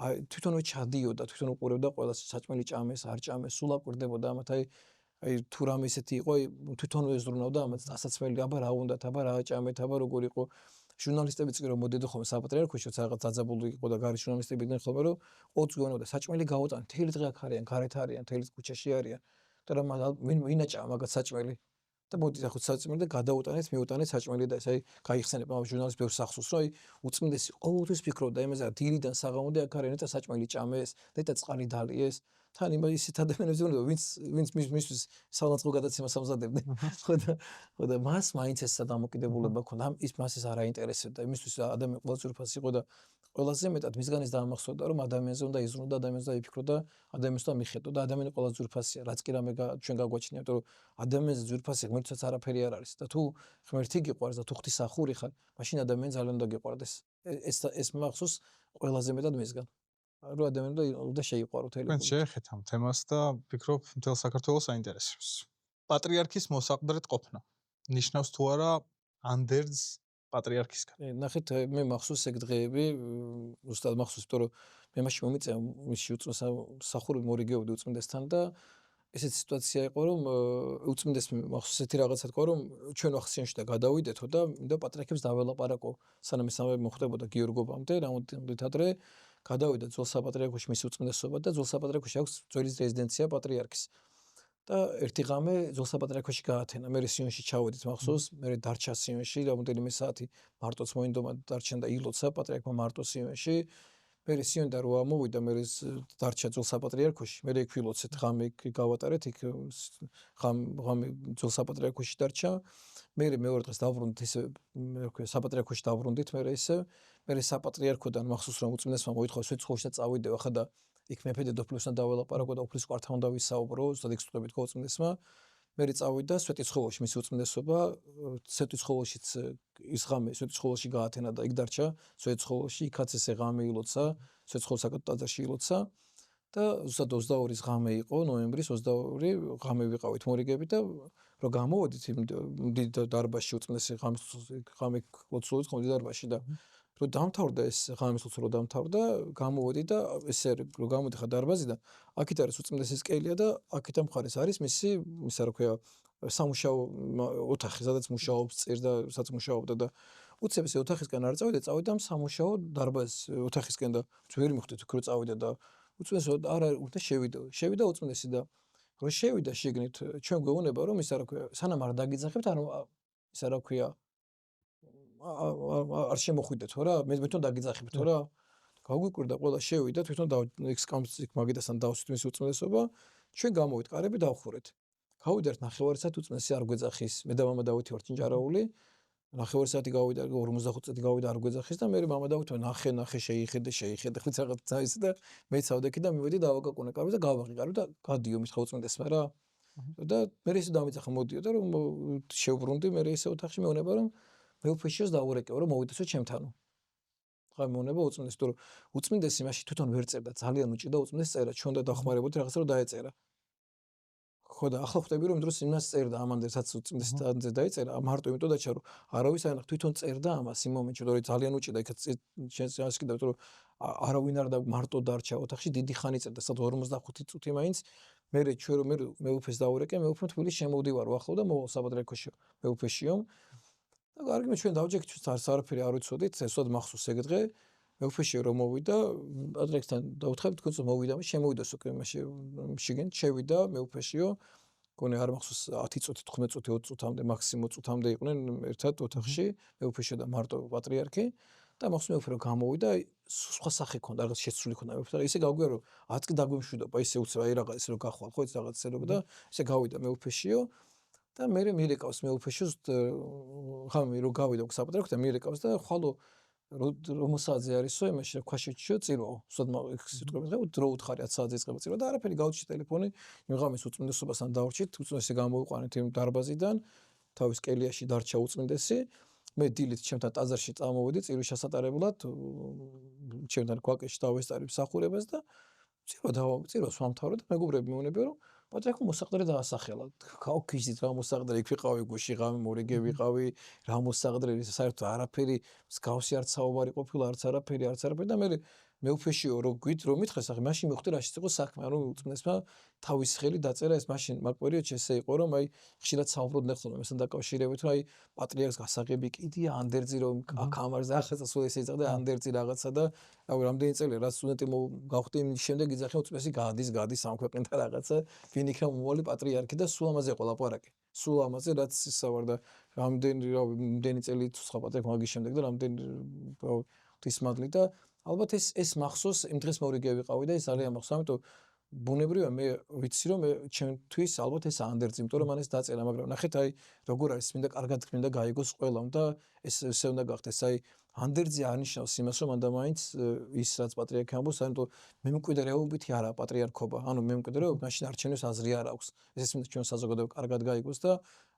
აი თვითონვე ჩადიოდა თვითონ უყურებდა ყველა საჭმელი ჭამეს არ ჭამეს სულ აკვირდებოდა ამათ აი თუ რამე ისეთი იყო თვითონვე ზრუნავდა ამათ დასაცმელი აბა რა უნდათ აბა რა ჭამეთ აბა როგორ იყო ჟურნალისტებიც კი რომ მოდედო ხოლმე საპატრიარქოში რაღაც დაძაბული იყო და გარი ჟურნალისტები იყვნენ ხოლმე რომ 20 გვენოდა საჭმელი გაუტან თელი დღე აქ არიან გარეთ არიან თელი ქუჩაში არიან და რა ვინაჭა მაგათ საჭმელი და მოდი ახლა საჭმელი და გადაუტანეთ მიუტანეთ საჭმელი და ეს აი გაიხსენება ამ ჟურნალისტ ბევრს ახსოვს რომ აი უწმინდესი ყოველთვის ფიქრობდა იმაზე რომ დილიდან საღამომდე აქ არიან და საჭმელი ჭამეს და წყალი დალიეს თან იმ ისეთ ადამიანებს უნდა ვინც მისთვის საუნდტრაკ გადაცემას ამზადებდნენ ხო და მას მაინც ეს დამოკიდებულება ჰქონდა ის მას ეს არ აინტერესებდა იმისთვის ადამიანი ყველაზე უფასი იყო და ყველაზე მეტად მისგან ეს დაამახსოვრდა რომ ადამიანზე უნდა იზრუნო და ადამიანზე დაიფიქრო და ადამიანს უნდა მიხედო და ადამიანი ყველაზე უფასია რაც კი რამე ჩვენ გაგვაჩნია იმიტომ რომ ადამიანზე ძვირფასი ღმერთსაც არაფერი არ არის და თუ ღმერთი გიყვარს და თუ ღვთისახური ხარ მაშინ ადამიანი ძალიან უნდა გიყვარდეს ეს მახსოვს ყველაზე მეტად მისგან რომ ადამიანი უნდა შეიყვარო თელი ჩვენ შეეხეთ ამ თემას და ვფიქრობ მთელ საქართველოს აინტერესებს პატრიარქის მოსაყდრეთ ყოფნა ნიშნავს თუ არა ანდერძ პატრიარქისგან ნახეთ მე მახსოვს ეგ დღეები უბრალოდ მახსოვს იმიტომ რომ მე მაშინ მომიწია მისი უწმენსახური მორიგეობდი უწმინდესთან და ესეთი სიტუაცია იყო რომ უწმინდეს მახსოვს ესეთი რაღაცა თქვა რომ ჩვენ ვახსენში და გადავიდეთო და მინდა პატრიარქებს დაველაპარაკო სანამ ეს ამბები მოხდებოდა გიორგობამდე რამოდენობით ადრე გადავიდა ძველ საპატრიარქოში მისი უწმინდესობა და ძველ საპატრიარქოში აქვს ძველი რეზიდენცია პატრიარქის და ერთი ღამე ძველ საპატრიარქოში გაათენა მე სიონში ჩავედით მახსოვს მე დარჩა სიონში რამოდენიმე საათი მარტოც მოინდომა დარჩა და ილოცა პატრიარქმა მარტო სიონში მე სიონდა რო ამოვიდა მე დარჩა ძველ საპატრიარქოში მე იქ ვილოცეთ ღამე გავატარეთ იქ ღამე ძველ საპატრიარქოში დარჩა მე მეორე დღეს დავბრუნდით ისე მე ვქვია საპატრიარქოში დავბრუნდით მე ისე მე საპატრიარქოდან მახსოვს რომ უწმინდესმა მოითხოვა სვეტიცხოვლში და წავიდე ხა და იქ მეფე დედოფლისთან დაველაპარაკო და უფლის კვართან უნდა ვისაუბრო ზუსტად იქ სტუდენტ უწმინდესმა მე წავიდა სვეტიცხოვლში მისი უწმინდესობა სვეტიცხოვლშიც ის ღამე სვეტიცხოვლში გაათენა და იქ დარჩა სვეტიცხოვლში იქაც ესე ღამე ილოცა სვეტიცხოვლის საკათედრო ილოცა და ზუსტად 22-ის ღამე იყო ნოემბრის 22 ღამე ვიყავით მორიგები და რო გამოვედით იმ დარბაზში უწმინდესი ღამე ლოცულობთ ხომ დარბაზში და რო დამთავრდა ეს ღამის ლოცვა რო დამთავრდა გამოვედი და ესე რო გამოვედი ხა დარბაზიდან აქეთ არის უწმინდესის კელია და აქეთ ამ მხარეს არის მისი ისა რა ქვია სამუშაო ოთახი სადაც მუშაობს წერ და სადაც მუშაობდა და უცებ ესე ოთახისგან არ წავიდა წავიდა ამ სამუშაო დარბაზ ოთახისგან და ვერ მიხვდით რო წავიდა და უწმინდესი არა უნდა შევიდა უწმინდესი და რო შევიდა შეგნით ჩვენ გვეუბნება რომ ისა რა ქვია სანამ არ დაგიძახებთ ანუ ისა რა ქვია არ შემოხვიდეთ ხო რა მე თვითონ დაგიძახებთ ხო რა გაგვიკვირდა ყველა შევიდა თვითონ X კამსიკ მაგიდასთან დავსვით მის უწმიდესობა ჩვენ გამოვიტყარები დავხურეთ გავიდართ 9 საათი უწმიდესი არ გვეძახის მე და მამა დავითი ვართ ჭინჭარაული 9 საათი გავიდა 45 წუთი გავიდა არ გვეძახის და მე მამა დავითი ნახე შეიხედე ხლიც რაღაც წაის და მე წავდექი და მივედი დავაკაკუნე კარები და გავაღი კარები და გადიო მის ხაუწმიდესმა რა და მე ისე დამეძახა მოდიოდა რომ შევბრუნდი მე ისე ოთახში მეუბნება რომ მე უფეშიოს დაურეკეო რომ მოვიდესო ჩემთანო ხა მეუბნება უწმინდეს თუ უწმინდესი მაშინ თვითონ ვერ წერდა ძალიან უჭირდა უწმინდეს წერა ჩვენ და დახმარებოდი რაღაცა რომ დაეწერა ხო და ახლა ხვდები რომ დროს იმას წერდა ამანდესაც უწმინდეს დანზე დაეწერა მარტო იმიტომ დაჩა რომ არავის არ თვითონ წერდა ამას იმ მომენტში რომ ძალიან უჭირდა იქაც შენს ასკიდა რომ არავინ არ და მარტო დარჩა ოთახში დიდი ხანი წერდა სადღაც 45 წუთი მაინც მე ჩვენ რომ მე უფეს დაურეკე მე უფე თბილისში შემოვდივარო ახლა და მოვალ საბადრეკოში მე უფეშიო და კარგი მე ჩვენ დავჯექით ჩვენ არაფერი არ ვიცოდით ესოდ მახსოვს ეგ დღე მე უფეში რომ მოვიდა ადრექსთან დაუთხები თქოს მოვიდა მე შემოვიდას უკვე შიგენ შევიდა მე უფეშიო გონე არ მახსოვს 10 წუთი 15 წუთი 20 წუთამდე მაქსიმუმ წუთამდე იყვნენ ერთად ოთახში მე უფეში და მარტო პატრიარქი და მახსოვს მე უფე რომ გამოვიდა სხვა სახე ქონდა რაღაც შეცვლილი ქონდა მე უფე და ისე გავგვია რომ 10 წელი დაგვემშვიდობა ისე უცებ აი რაღაც რომ გახვალ ხო ეს რაღაც ცერობა და ისე გავიდა მე უფეშიო და მე მირეკავს მე უფეშოს ხა მე რო გავიდა საპატრიარქო და მირეკავს და ხვალო რომელსაც არისო იმაში რა ქვაშიჩიო წირვაო სოდმა სიტყვები და დრო უთხარი 10 საათზე იწყება წირვა და არაფერი გავჩი ტელეფონი მიღამის უწმინდესობასთან დავრჩით უწმინდესი გამოვიყვანეთ იმ დარბაზიდან თავის კელიაში დარჩა უწმინდესი მე დილით ჩემთან ტაძარში წამოვედი წირვის შესატარებლად ჩემთან ქვაკეში დავესწარი მსახურებას და წირვას ვამთავრე და მეგობრები მეუბნებიან რომ პატრიარქო მოსაყდრე დაასახელა გავქიზით რა მოსაყდრე იქ ვიყავი გუში ღამე მორიგე ვიყავი რა მოსაყდრე საერთოდ არაფერი მსგავსი არც საუბარი ყოფილა არც არაფერი და მე უფეშიო რომ გვით რომ მითხეს ახლა მაშინ მივხვდი რაშიც იყო საქმე ანუ უწმნესმა თავის ხელი დაწერა ეს მაშინ მაგ პერიოდში ესე იყო რომ აი ხშირად საუბრობდნენ ხოლმე მასთან დაკავშირებით რომ აი პატრიარქს გასაღები კიდია ანდერძი რომ კამარზე ახლა სულ ესე იწყდა ანდერძი რაღაცა და რავი რამდენი წელი რაც სტუდენტი გავხდი იმის შემდეგ იძახე უწმესი გადის ამ ქვეყნიდან რაღაცა ვინ იქნება მომავალი პატრიარქი და სულ ამაზე იყო ლაპარაკი სულ ამაზე რაც ისავარ და რამდენი წელი სხვა პატრიარქი მაგის შემდეგ და რამდენი ღვთისმადლი და ალბათ ეს მახსოვს იმ დღეს მორიგე ვიყავი და ეს ძალიან მახსოვს ამიტომ ბუნებრივია მე ვიცი რომ ჩემთვის ალბათ ეს ანდერძი იმიტომ რომ მან ეს დაწერა მაგრამ ნახეთ აი როგორ არის მინდა კარგად გმინდა გაიგოს ყველამ და ესე უნდა გახდეს აი ანდერძი არნიშნავს იმას რომ მანდა მაინც ის რაც პატრიარქი ამბობს ანუ მე მკვიდრეობითი არა პატრიარქობა ანუ მე მკვიდრეობ მაშინ არჩევნის აზრი არ აქვს ეს მინდა ჩვენ საზოგადოება კარგად გაიგოს და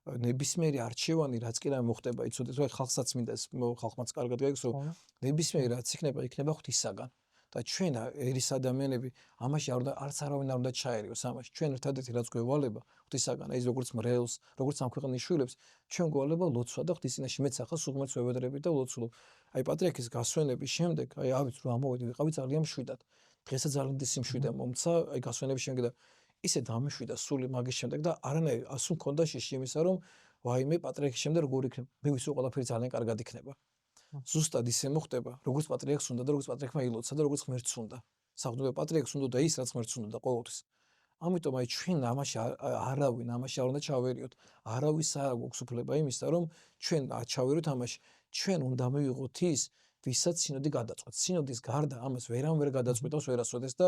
ნებისმიერი არჩევანი რაც კი რა მოხდება იცოდეთ რომ ხალხსაც მინდა ეს ხალხმაც კარგად გაიგოს რომ ნებისმიერი რაც იქნება ღვთისაგან და ჩვენ ერის ადამიანები ამაში არც არავინ არ უნდა ჩაერიოს ამაში ჩვენ ერთადერთი რაც გვევალება ღვთისაგან ეს როგორც მრევლს როგორც ამ ქვეყნის შვილებს ჩვენ გვევალება ლოცვა და ღვთის წინაშე მეც ახლა სულ ვევედრები და ლოცულობ აი პატრიარქის გასვენების შემდეგ აი ავით რომ ამოვედი ვიყავი ძალიან მშვიდად დღესაც ძალიან დიდი სიმშვიდე მომცა აი გასვენების შემდეგ და ისე დამშვიდა სული მაგის შემდეგ და არანაირი ასულ მქონდა შეში იმისა რომ ვაიმე პატრიარქის შემდეგ როგორ იქნება მე ვიცი ყველაფერი ძალიან კარგად იქნება ზუსტად ისე მოხდება როგორც პატრიარქს უნდა და როგორც პატრიარქმა ილოცა და როგორც ღმერთს უნდა საღვთო პატრიარქს უნდა და ის რაც ღმერთს უნდა და ყოველთვის ამიტომ აი ჩვენ ამაში არავინ ამაში არ უნდა ჩავერიოთ არავის არ აქვს უფლება იმისა რომ ჩვენ ჩავერიოთ ამაში ჩვენ უნდა მივიღოთ ის ვისაც სინოდი გადაწყვეტს სინოდის გარდა ამას ვერამ ვერ გადაწყვეტავს ვერასოდეს და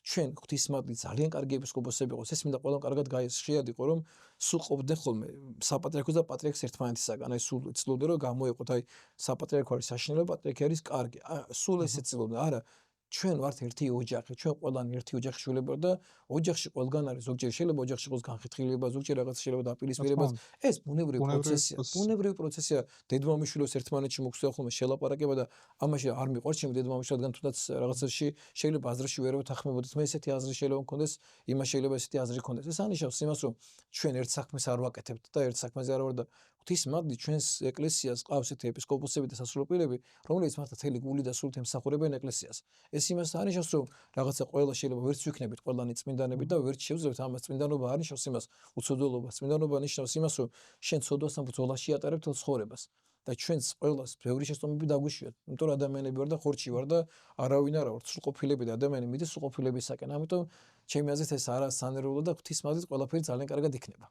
ჩვენ ღვთისმადლი ძალიან კარგი ეპისკოპოსები იყოს ეს მინდა ყველამ კარგად გაიშვიათ იყო რომ სულ ყოფდნენ ხოლმე საპატრიარქოს და პატრიარქის ერთმანეთისაგან აი სულ ცდილობდნენ რომ გამოეყოთ აი საპატრიარქო არის საშინელება პატრიარქი არის კარგი სულ ესე ცდილობდნენ არა ჩვენ ვართ ერთი ოჯახი ჩვენ ყველანი ერთი ოჯახის შვილები ვართ და ოჯახში ყველგან არის ზოგჯერ შეიძლება ოჯახში იყოს განხეთქილება ზოგჯერ რაღაც შეიძლება დაპირისპირება ეს ბუნებრივი პროცესია დედმამიშვილებს ერთმანეთში მოგვწია ხოლმე შელაპარაკება და ამაში არ მიყვარს ჩემი დედმამიშვილი რადგან თუნდაც რაღაცაში შეიძლება აზრში ვერ ვეთანხმებოდეთ მე ესეთი აზრი შეიძლება მქონდეს იმას შეიძლება ესეთი აზრი მქონდეს ეს ანიშნავს იმას რომ ჩვენ ერთ საქმეს არ ვაკეთებთ და ერთ საქმეზე არ ვარ და ღვთისმადლი ჩვენს ეკლესიას ყავს ესეთი ეპისკოპოსები და სასულიეროები რომლებიც მართლა თელი გული და სულით ემსახურებენ ეკლესიას ეს იმას ანიშნავს რომ რაღაცა ყველა შეიძლება ვერც ვიქნებით ყველანი წმინდანები და ვერც შევძლებთ ამას წმინდანობა ანიშნავს იმას უცოდულობა წმინდანობა ანიშნავს იმას რომ შენ ცოდვასთან ბრძოლაში ატარებ თელ ცხოვრებას და ჩვენს ყველას ბევრი შეცდომები დაგვიშვიათ იმიტომ რომ ადამიანები ვარ და ხორჩი ვარ და არავინ არა ვარ სრულყოფილები და ადამიანი მიდის სრულყოფილებისაკენ ამიტომ ჩემი აზრით ეს არა სანერვულო და ღვთისმადლით ყველაფერი ძალიან კარგად იქნება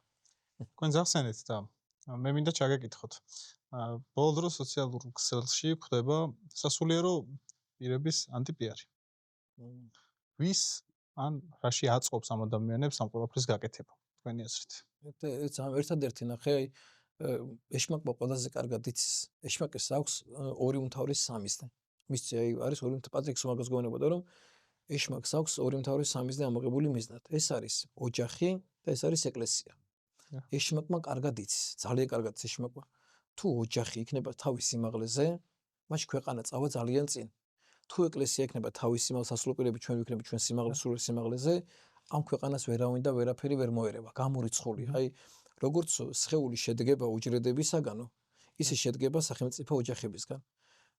თქვენ ზახსენეთ და მე მინდა ჩაგეკითხოთ ბოლო დროს სოციალურ ქსელში ხდება სასულიერო პირების ანტიპიარი. ვის ან რაში აწყობს ამ ადამიანებს ამ ყველაფრის გაკეთება თქვენი აზრით? ერთადერთი ნახე აი ეშმაკმა ყველაზე კარგად იცის. ეშმაკეს აქვს 2 უმთავრეს 3-ისდე. მისცი აი არის 2 პატრიქს მაგას გონებოდა რომ ეშმაკს აქვს 2 უმთავრეს 3-ისდე ამოღებული მიზნად. ეს არის ოჯახი და ეს არის ეკლესია. ეშმაკმა კარგად იცის, ძალიან კარგად იცის ეშმაკმა. თუ ოჯახი იქნება თავის სიმაღლეზე, მაშ ქვეყანა წავა ძალიან წინ. თუ ეკლესია იქნება თავის სასულიეროები ჩვენ ვიქნებით ჩვენ სრულ სიმაღლეზე, ამ ქვეყანას ვერავინ და ვერაფერი ვერ მოერევა. გამორიცხული. აი როგორც სხეული შედგება უჯრედებისაგანო, ისე შედგება სახელმწიფო ოჯახებისგან.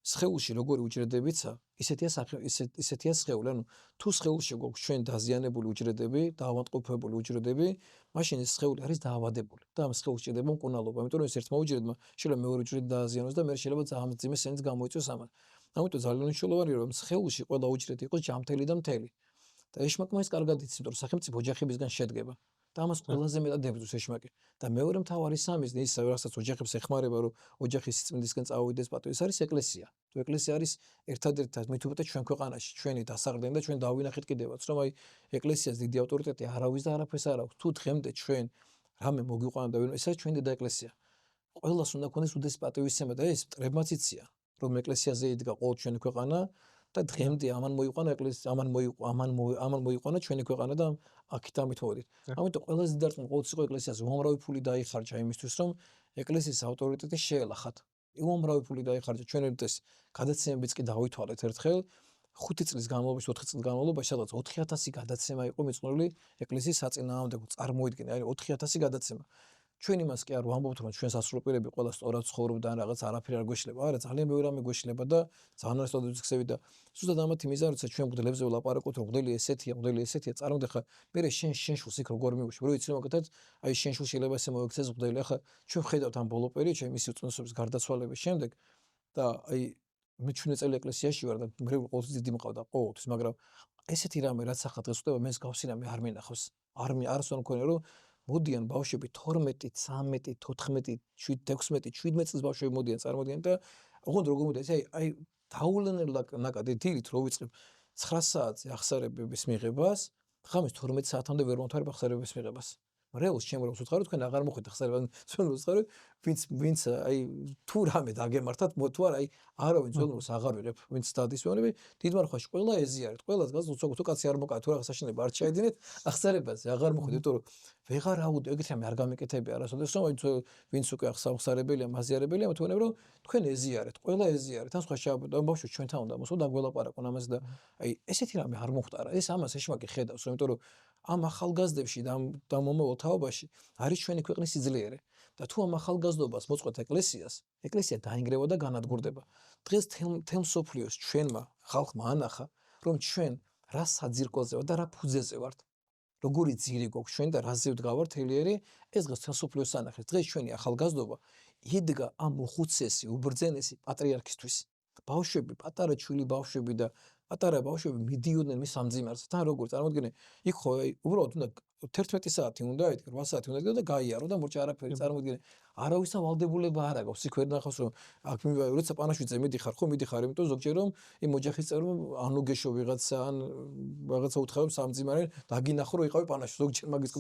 სხეულში როგორი უჯრედებიცა, ისეთია სხეული. ანუ თუ სხეულში გვაქვს ჩვენ დაზიანებული უჯრედები, დაავადმყოფებული უჯრედები, მაშინ ეს სხეული არის დაავადებული და ამ სხეულს სჭირდება მკურნალობა. ამიტომ რომ ეს ერთმა უჯრედმა შეიძლება მეორე უჯრედი დააზიანოს და მე შეიძლება ძალიან მძიმე სენით გამოიწვიოს ამას. ამიტომ ძალიან მნიშვნელოვანია რომ სხეულში ყველა უჯრედი იყოს ჯანმრთელი და მთელი. და ეშმაკმა ეს კარგად იცის, იმიტომ რომ სახელმწიფო ოჯახებისგან შედგება. და ამას ყველაზე მეტად ებრძვის ეშმაკი. და მეორე მთავარი სამიზნე ის რასაც ოჯახებს ეხმარება რომ ოჯახის სიწმინდისკენ წავიდეს პატივი, ეს არის ეკლესია. თუ ეკლესია არის ერთადერთი მით უმეტეს ჩვენ ქვეყანაში, ჩვენი დასაყრდენი და ჩვენ დავინახეთ კიდევაც რომ აი ეკლესიას დიდი ავტორიტეტი არავის და არაფერს არ აქვს. თუ დღემდე ჩვენ რამე მოგიყვანა და ეს არის ჩვენი და ეკლესია. ყველას უნდა ქონდეს უდესი პატივისცემა და ეს მტრებმაც იციან, რომ ეკლესიაზე იდგა ყოველ ჩვენი ქვეყანა და დღემდე ამან მოიყვანა ეკლესია, ამან მოიყვანა ჩვენი ქვეყანა და აქეთ ამით მოვედით. ამიტომ ყველაზე დიდარწმუნ ყოველთვის იყო ეკლესიაზე უამრავი ფული დაიხარჯა იმისთვის, რომ ეკლესიის ავტორიტეტი შეელახათ. უამრავი ფული დაიხარჯა. ჩვენ ეს გადაცემებიც კი დავითვალეთ ერთხელ 5 წლის განმავლობაში, 4 წლის განმავლობაში, სადაც 4000 გადაცემა იყო მიწყნული ეკლესიის საწინააღმდეგო. წარმოიდგინე, აი 4000 გადაცემა. ჩვენ იმას კი არ ვამბობთ, რომ ჩვენ სასრულპირები ყველა სწორად ცხოვრობდა ან რაღაც არაფერი არ გვეშლება. არა, ძალიან ბევრი რამე გვეშლება და ძალიან რასტოდებს გხსევი და ზუსტად ამათი მიზანი, როცა ჩვენ მგდელებზე ვლაპარაკობთ, რომ მგდელი ესეთია, წარმოდე ხა მე შენ შენშულს იქ როგორ მივუშვი, რო იცი რომ მაგათაც აი შენშულ შეიძლება ესე მოიქცეს მგდელი. ახლა ჩვენ ხედავთ ამ ბოლო პერიოდში მისი უწმენსობის გარდაცვალების შემდეგ და აი მე ჩვენი წელი ეკლესიაში ვარ და მე ყოველთვის დიდი მყავდა ყოველთვის, მაგრამ ესეთი რამე რაც ახლა დღეს ხდება, მე მსგავსი რამე არ მინახავს. არც არ მქონია რომ მოდიან ბავშვები 12, 13, 14, 16, 17 წლის ბავშვები მოდიან წარმოდიან და ოღონდ როგორ მოდიან აი დაულენელ ნაკადი დილით რო ვიწყებ 9 საათზე ახსარებების მიღებას, ღამის 12 საათამდე ვერ მომთვარებ ახსარებების მიღებას. რეალს ჩემ როს ვუთხარი თქვენ აღარ მოხვით ახსარებან, ჩვენ ვუთხარი ვინც აი თუ რამე დაგემართათ, თუ არა აი არავინ ძველს აღარ ვიღებ, ვინც დადისვენები, დიდ მარხვაში ყველა ეზიარეთ, ყველას გას თუ კაცი არ მოკა, თუ რაღაც საშინელება არ ჩაედინეთ, ახსარებაზე აღარ მოხვით, იმიტომ რომ ვეღარ აუდე, ეგეთ რამე არ გამეკეთებია არასოდეს, რომ ვინც უკვე ახსარებელია, მაზიარებელია, მეთქონებ რომ თქვენ ეზიარეთ, ყველა ეზიარეთ, ან სხვა შეაბოდო ბავშვი ჩვენთან უნდა მოსულ და გველაპარაკონ ამაზე და აი ესეთი რამე არ მოხდარა, ეს ამას ეშმაკი ხედავს, იმიტომ რომ ამ ახალგაზრდებში და მომავალ თაობაში არის ჩვენი ქვეყნის სიძლიერე და თუ ამ ახალგაზრდობას მოწყვეთ ეკლესია დაინგრევა და განადგურდება. დღეს თელ სოფლიოს ჩვენმა ხალხმა ანახა, რომ ჩვენ რა საძირკველზე და რა ფუძეზე ვართ. როგორი ძირი გვაქვს ჩვენ და რაზე ვდგავართ თელიერი, ეს დღეს თელ სოფლიოს ანახეს. დღეს ჩვენი ახალგაზრდობა იდგა ამ უხუცესი, უბრძენესი პატრიარქისთვის. ბავშვები, პატარა ჩვილი ბავშვები და პატარა ბავშვები მიდიოდნენ მის სამძიმარზე. თან როგორ წარმოიდგინე, იქ ხო აი უბრალოდ უნდა 11 საათი უნდა იდგა, 8 საათი უნდა იდგა და გაიარო და მორჭა არაფერი წარმოიდგინე. არავის ვალდებულება არ აქვს. იქ ვერ ნახავს რომ აქ როცა პანაშვიდზე მიდიხარ, ხო მიდიხარ, იმიტომ ზოგჯერ რომ იმ ოჯახის წევრმა ანუ გეშო ვიღაცა ან რაღაცა უთხარებს სამძიმარე, დაგინახო რომ იყავი პანაშვი. ზოგჯერ მაგის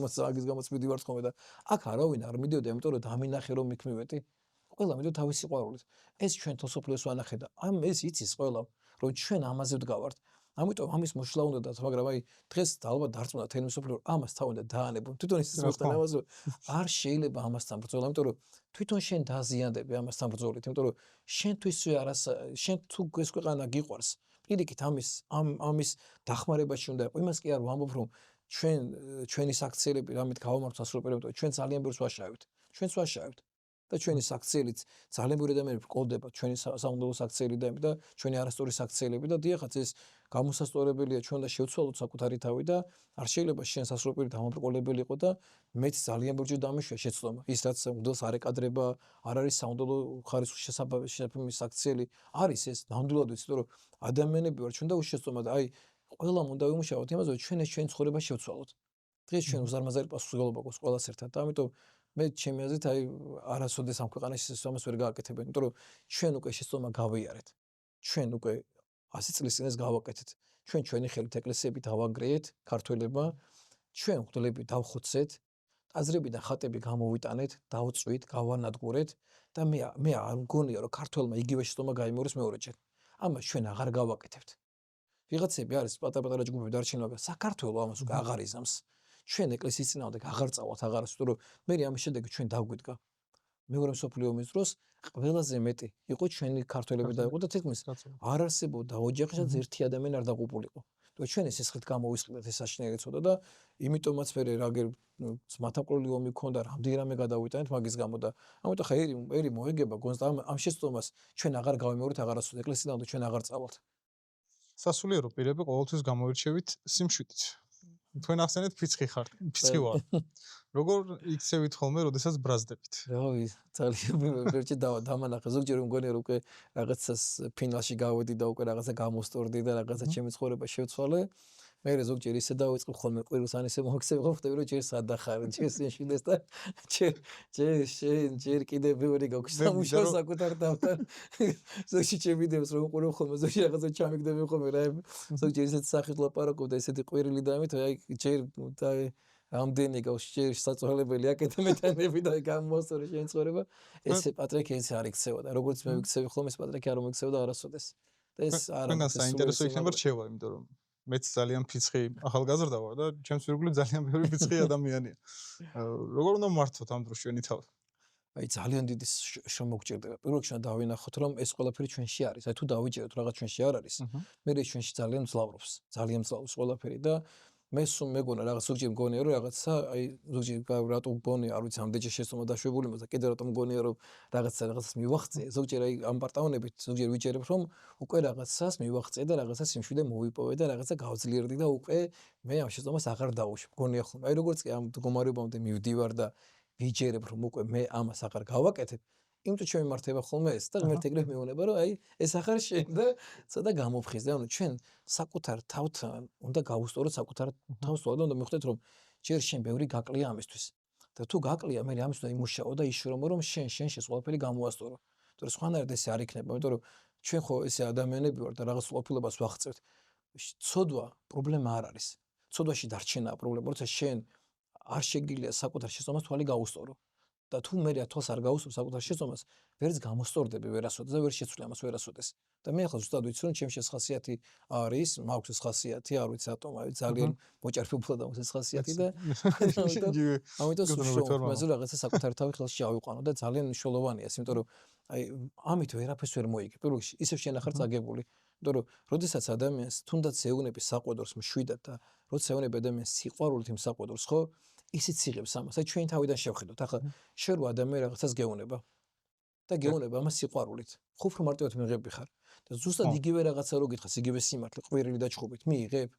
გამაც მიდივართ ხოლმე და აქ არავინ არ მიდიოდა, იმიტომ რომ დამინახე რომ იქ მივედი. ყველა მიდიოდა თავის სიყვარულით. ეს ჩვენ თოსოფლიოს ვანახე და ეს იცის ყველა რომ ჩვენ ამაზე ვდგავართ. ამიტომ ამის მოშლა უნდა და მაგრამ აი დღეს ალბათ დარწმუნდა თემისოფლიო ამას თავი დაანებო. თვითონ ის მოხდა ამაზე არ შეიძლება ამასთან ბრძოლა, იმიტომ რომ თვითონ შენ დაზიანდები ამასთან ბრძოლით, იმიტომ რომ შენთვისვე არას შენ თუ ეს ქვეყანა გიყვარს, პირიქით ამის დახმარებაში უნდა იყო. იმას კი არ ვამბობ რომ ჩვენი საქციელები რამით გავამართოთ სასრულპიროებად, ჩვენ ძალიან ბევრს ვაშავებთ. ჩვენს ვაშავებთ. და ჩვენი საქციელიც ძალიან ბევრი ადამიანები ყოლდება ჩვენი სამომავლო საქციელი და ჩვენი არასწორი საქციელები და დიახაც ეს გამოსასწორებელია ჩვენ და შევცვალოთ საკუთარი თავი და არ შეიძლება შენ სასრულპირი დამაბრკოლებელი იყო და მეც ძალიან ბევრჯერ დამეშვია შეცდომა ის რაც მგდელს არ ეკადრება არ არის სამომავლო ხარისხის შესაბამისი საქციელი არის ეს ნამდვილად ვიცი რომ ადამიანები ვარ ჩვენ და უშეცდომა და აი ყველამ უნდა ვიმუშაოთ იმაზე რომ ჩვენ ეს ჩვენ ცხოვრება შევცვალოთ დღეს ჩვენ უზარმაზარი პასუხისმგებლობა გვაქვს ყველას ერთად და ამიტომ მე ჩემი აზრით აი არასოდეს ამ ქვეყანაში ამას ვერ გააკეთებენ, იმიტომ რომ ჩვენ უკვე შეცდომა გავიარეთ. ჩვენ უკვე 100 წლის წინ ეს გავაკეთეთ. ჩვენ ჩვენი ხელით ეკლესიები დავანგრიეთ, ქართველებმა, ჩვენ მღვდლები დავხოცეთ, აზრებიდან ხატები გამოვიტანეთ, დავწვით, გავანადგურეთ და მე არ მგონია რომ ქართველმა იგივე შეცდომა გაიმეორეს მეორეჯერ. ამას ჩვენ აღარ გავაკეთებთ. ვიღაცები არის პატარ-პატარა ჯგუფები დარჩენა, მაგრამ საქართველოს ამას უკვე აღარ იზამს. ჩვენ ეკლესიის წინააღმდეგ აღარ წავალთ, აღარასდროს, რომ მე ამის შედეგი ჩვენ დავგვიდგა. მეორე მსოფლიო ომის დროს ყველაზე მეტი იყო ჩვენი ქართველები და იყო და თითქმის არ არსებობდა ოჯახი, სადაც ერთი ადამიანი არ დაღუპულიყო. თუ ჩვენ ეს სიხლით გამოვისყიდეთ, ეს საშინელი ცოდა და იმიტომაც მე რაგერ მათაპყრული ომი ქონდა, რამდენი რამე გადავიტანეთ მაგის გამო და ამიტომ ხა ერი მოეგება გონს ამ შეცდომას ჩვენ აღარ გავიმეორეთ, აღარასდროს ეკლესიიდან ჩვენ აღარ წავალთ. სასულიერო პირები ყოველთვის გამოირჩევით სიმშვიდით. თქვენ ახსენეთ ფიცხი ხართ, ფიცხი ვარ. როგორ იქცევით ხოლმე, როდესაც ბრაზდებით? რავი, ძალიან ბევრი დამანახე. ზოგჯერ მგონია რომ უკვე რაღაცას ფინალში გავედი და უკვე რაღაცა გამოსტორდი და რაღაცა ჩემი ცხოვრება შევცვალე. მე ზოგჯერ ისე დავიწყებ ხოლმე ყვირილს ან ისე მოხსები ხო ხდები რომ ჯერ სადა ხარ, ჯერ შინდეს და ჯერ კიდე ბევრი გაქვს სამუშაო საკუთარ თავთან. ზოგჯერ ჩემიდებს რომ უყურებ ხოლმე ზოგჯერ რაღაცა ჩამიგდები ხოლმე რა. ზოგჯერ ისეთ სახით ლაპარაკობ და ესეთი ყვირილი და ამით აი ჯერ და რამდენი გაქვს ჯერ საწოლებელი აკეთე მეტანები და გამოსწორე შენ ცხოვრება. ესე პატრიკი ესე არ იქცევა და როგორც მე ვიქცევი ხოლმე ეს პატრიკი არ მომიქცევა არასოდეს. და ეს არა თქვენგან საინტერესო იქნება რჩევა, იმიტომ რომ მეც ძალიან ფიცხი ახალგაზრდა ვარ და ჩემს ირგვლივ ძალიან ბევრი ფიცხი ადამიანია. როგორ უნდა მართოთ ამ დროს ჩვენი თავი? აი ძალიან დიდი შრომა გვჭირდება. პირველ რიგში დავინახოთ რომ ეს ყველაფერი ჩვენში არის. აი თუ დავიჯეროთ რაღაც ჩვენში არ არის, მე ჩვენში ძალიან მძლავრობს. ძალიან მძლავრობს ყველაფერი და მე სულ მეგონა რაღაც ზოგჯერ მგონია რომ რაღაცა აი ზოგჯერ რატომ მგონია არ ვიცი ამდენჯერ შეცდომა დაშვებული მაქვს და კიდე რატომ მგონია რომ რაღაცას მივახცე ზოგჯერ აი ამ პარტაონებით ზოგჯერ ვიჯერებ რომ უკვე რაღაცას მივახცე და რაღაცას სიმშვიდე მოვიპოვე და რაღაცა გავძლიერდი და უკვე მე ამ შეცდომას აღარ დავუშვებ მგონია ხოლმე აი როგორც კი ამ მდგომარეობამდე მივდივარ და ვიჯერებ რომ უკვე მე ამას აღარ გავაკეთებ იმიტომ შემემართება ხოლმე ეს და ღმერთი ეგრე მეუბნება რომ აი ეს ახარ შენ და ცოტა გამოფხიზდე ანუ ჩვენ საკუთარ თავთან უნდა გავუსწოროთ საკუთარ თავს და უნდა მივხვდეთ რომ ჯერ შენ ბევრი გაკლია ამისთვის და თუ გაკლია მე ამის უნდა იმუშაო და იშრომო რომ შენ შენში ყველაფერი გამოასწორო იმიტომ რომ სხვანაირად ესე არ იქნება იმიტომ რომ ჩვენ ხო ესე ადამიანები ვართ და რაღაც ყოფილებას ვახწევთ ცოდვა პრობლემა არ არის ცოდვაში დარჩენაა პრობლემა როცა შენ არ შეგიძლია საკუთარ შეცდომას თვალი გაუსწორო და თუ მე თვალს არ გავუსწრებ საკუთარ შეცდომას, ვერც გამოსწორდები ვერასოდეს და ვერ შეცვლი ამას ვერასოდეს. და მე ახლა ზუსტად ვიცი რომ ჩემში ეს ხასიათი არის, მაქვს ეს ხასიათი, არ ვიცი რატომ, აი ძალიან მოჭარბებულად აქვს ეს ხასიათი და ამიტომ სულ რაღაცა საკუთარი თავი ხელში ავიყვანო და ძალიან მნიშვნელოვანია ეს, იმიტომ რომ აი ამით ვერაფერს ვერ მოიგებ. პირველ რიგში ისევ შენ ახარ წაგებული. იმიტომ რომ როდესაც ადამიანს თუნდაც ეუბნები საყვედურს მშვიდად და როცა ეუბნები ადამიანს სიყვარულით იმ საყვედურს, ხო? ისიც იღებს ამას. აი ჩვენი თავიდან შევხედოთ. ახლა შენ რო ადამიანი რაღაცას გეუბნება და გეუბნება ამას სიყვარულით. ხო უფრო მარტივად მიღები ხარ. და ზუსტად იგივე რაღაცა რო გითხას, იგივე სიმართლე, ყვირილი და ჩხუბით მიიღებ.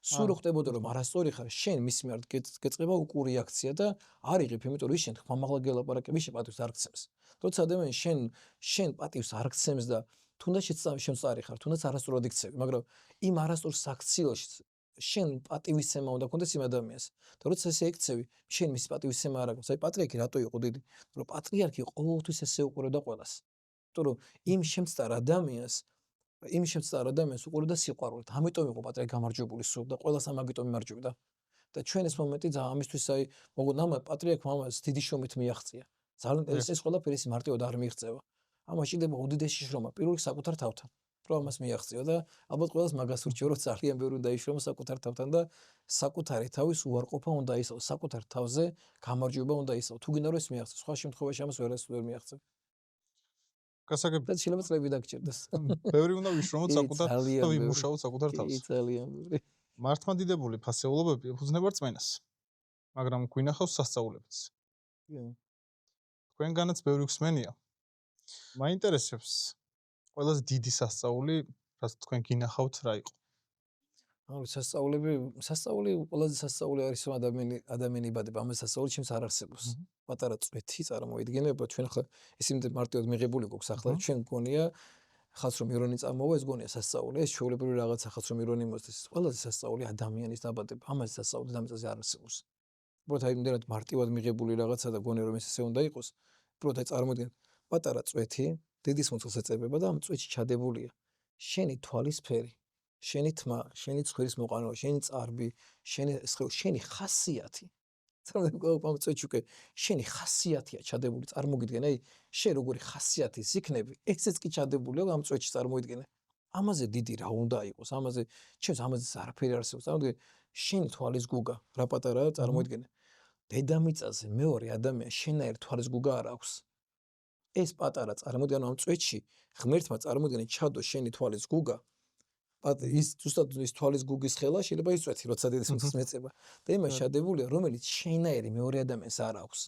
სულ რო ხდებოდა რომ არასწორი ხარ, შენ მის მიმართ გეწყება უკუ რეაქცია და არ იღებ, იმიტომ რომ ის შენ ხმამაღლა გელაპარაკები, შენ პატივს არ გცემს. როცა ადამიანი შენ პატივს არ გცემს და თუნდაც შემწარი ხარ, თუნდაც არასწორად იქცევი, მაგრამ იმ არასწორ საქციელში შენ პატივისცემა უნდა გქონდეს იმ ადამიანს. და როცა ესე ექცევი, შენ მის პატივისცემა არ აქვს. აი პატრიარქი რატო იყო დიდი? რომ პატრიარქი ყოველთვის ესე უყურებდა ყველას. იმიტომ რომ იმ შემწარ ადამიანს უყურებდა სიყვარულით. ამიტომ იყო პატრიარქი გამარჯვებული სულ და ყველას ამაგიტომ იმარჯვებდა. და ჩვენ ეს მომენტი ამისთვის აი მოგონა პატრიარქმა ამას დიდი შრომით მიაღწია. ძალიან ეს ყველაფერი ის მარტივად არ მიიღწევა. ამაში დება უდიდესი შრომა პირველ საკუთარ თავთან. რომ ამას მიაღწიო და ალბათ ყველას მაგას ურჩევ რომ ძალიან ბევრი უნდა იშრომო საკუთარ თავთან და საკუთარი თავის უარყოფა უნდა ისაოს საკუთარ თავზე გამარჯვება უნდა ისაოს თუ გინდა რომ ეს მიაღწევ სხვა შემთხვევაში ამას ვერ მიაღწევ გასაგებია შეიძლება წლები დაგჭირდეს ბევრი უნდა ვიშრომოთ საკუთარ და ვიმუშაოთ საკუთარ თავს ძალიან ბევრი მართლმადიდებული ფასეულობები ეფუძნება რწმენას მაგრამ გვინახავს სასწაულებიც თქვენგანაც ბევრი ხსმენია მაინტერესებს ყველაზე დიდი სასწაული, რაც თქვენ გინახავთ რა იყო? ანუ სასწაული ყველაზე სასწაული არის რომ ადამიანი იბადება, ამას სასწაული ჩემს არ არსებობს. პატარა წვეთი წარმოიდგინება, ჩვენ ახლა ისინი მარტივად მიღებული გვაქვს ახლა, ჩვენ გონია ხალხს რომ ირონი წამოვა, ეს გონია სასწაული, ეს ჩვეულებრივი რაღაცა ხალხს რომ ირონი მოსდეს. ყველაზე სასწაული ადამიანის დაბადება, ამას სასწაული დამწაზე არ არსებობს. უბრალოდ აი იმდენად მარტივად მიღებული რაღაცა და გონია რომ ეს ესე უნდა იყოს. უბრალოდ აი წარმოიდგინეთ პატარა წვეთი, დედის მოცულს ეწებება და ამ წვეთში ჩადებულია. შენი თვალისფერი, შენი თმა, შენი ცხვირის მოყვანილობა, შენი წარბი, შენი ხასიათი. წამწეჩი უკვე შენი ხასიათია ჩადებული, წარმოგიდგენ, აი, შენ როგორი ხასიათის იქნები, ესეც კი ჩადებულია ამ წვეთში წარმოიდგინე. ამაზე დიდი რა უნდა იყოს, ჩემს ამაზე არაფერი არსებობს. წარმოიდგინე, შენი თვალის გუგა, რა პატარაა, წარმოიდგინე. დედამიწაზე მეორე ადამიანს შენაერ თვალის გუგა არ აქვს. ეს პატარა წარმოიდგინე ამ წვეთში ღმერთმა წარმოიდგინე ჩადო შენი თვალის გუგა. ის ზუსტად ის თვალის გუგის ხელა შეიძლება იწვეთი, როცა დედამიწას მეწება. და იმას ჩადებულია, რომელიც შენაერი მეორე ადამიანს არ აქვს.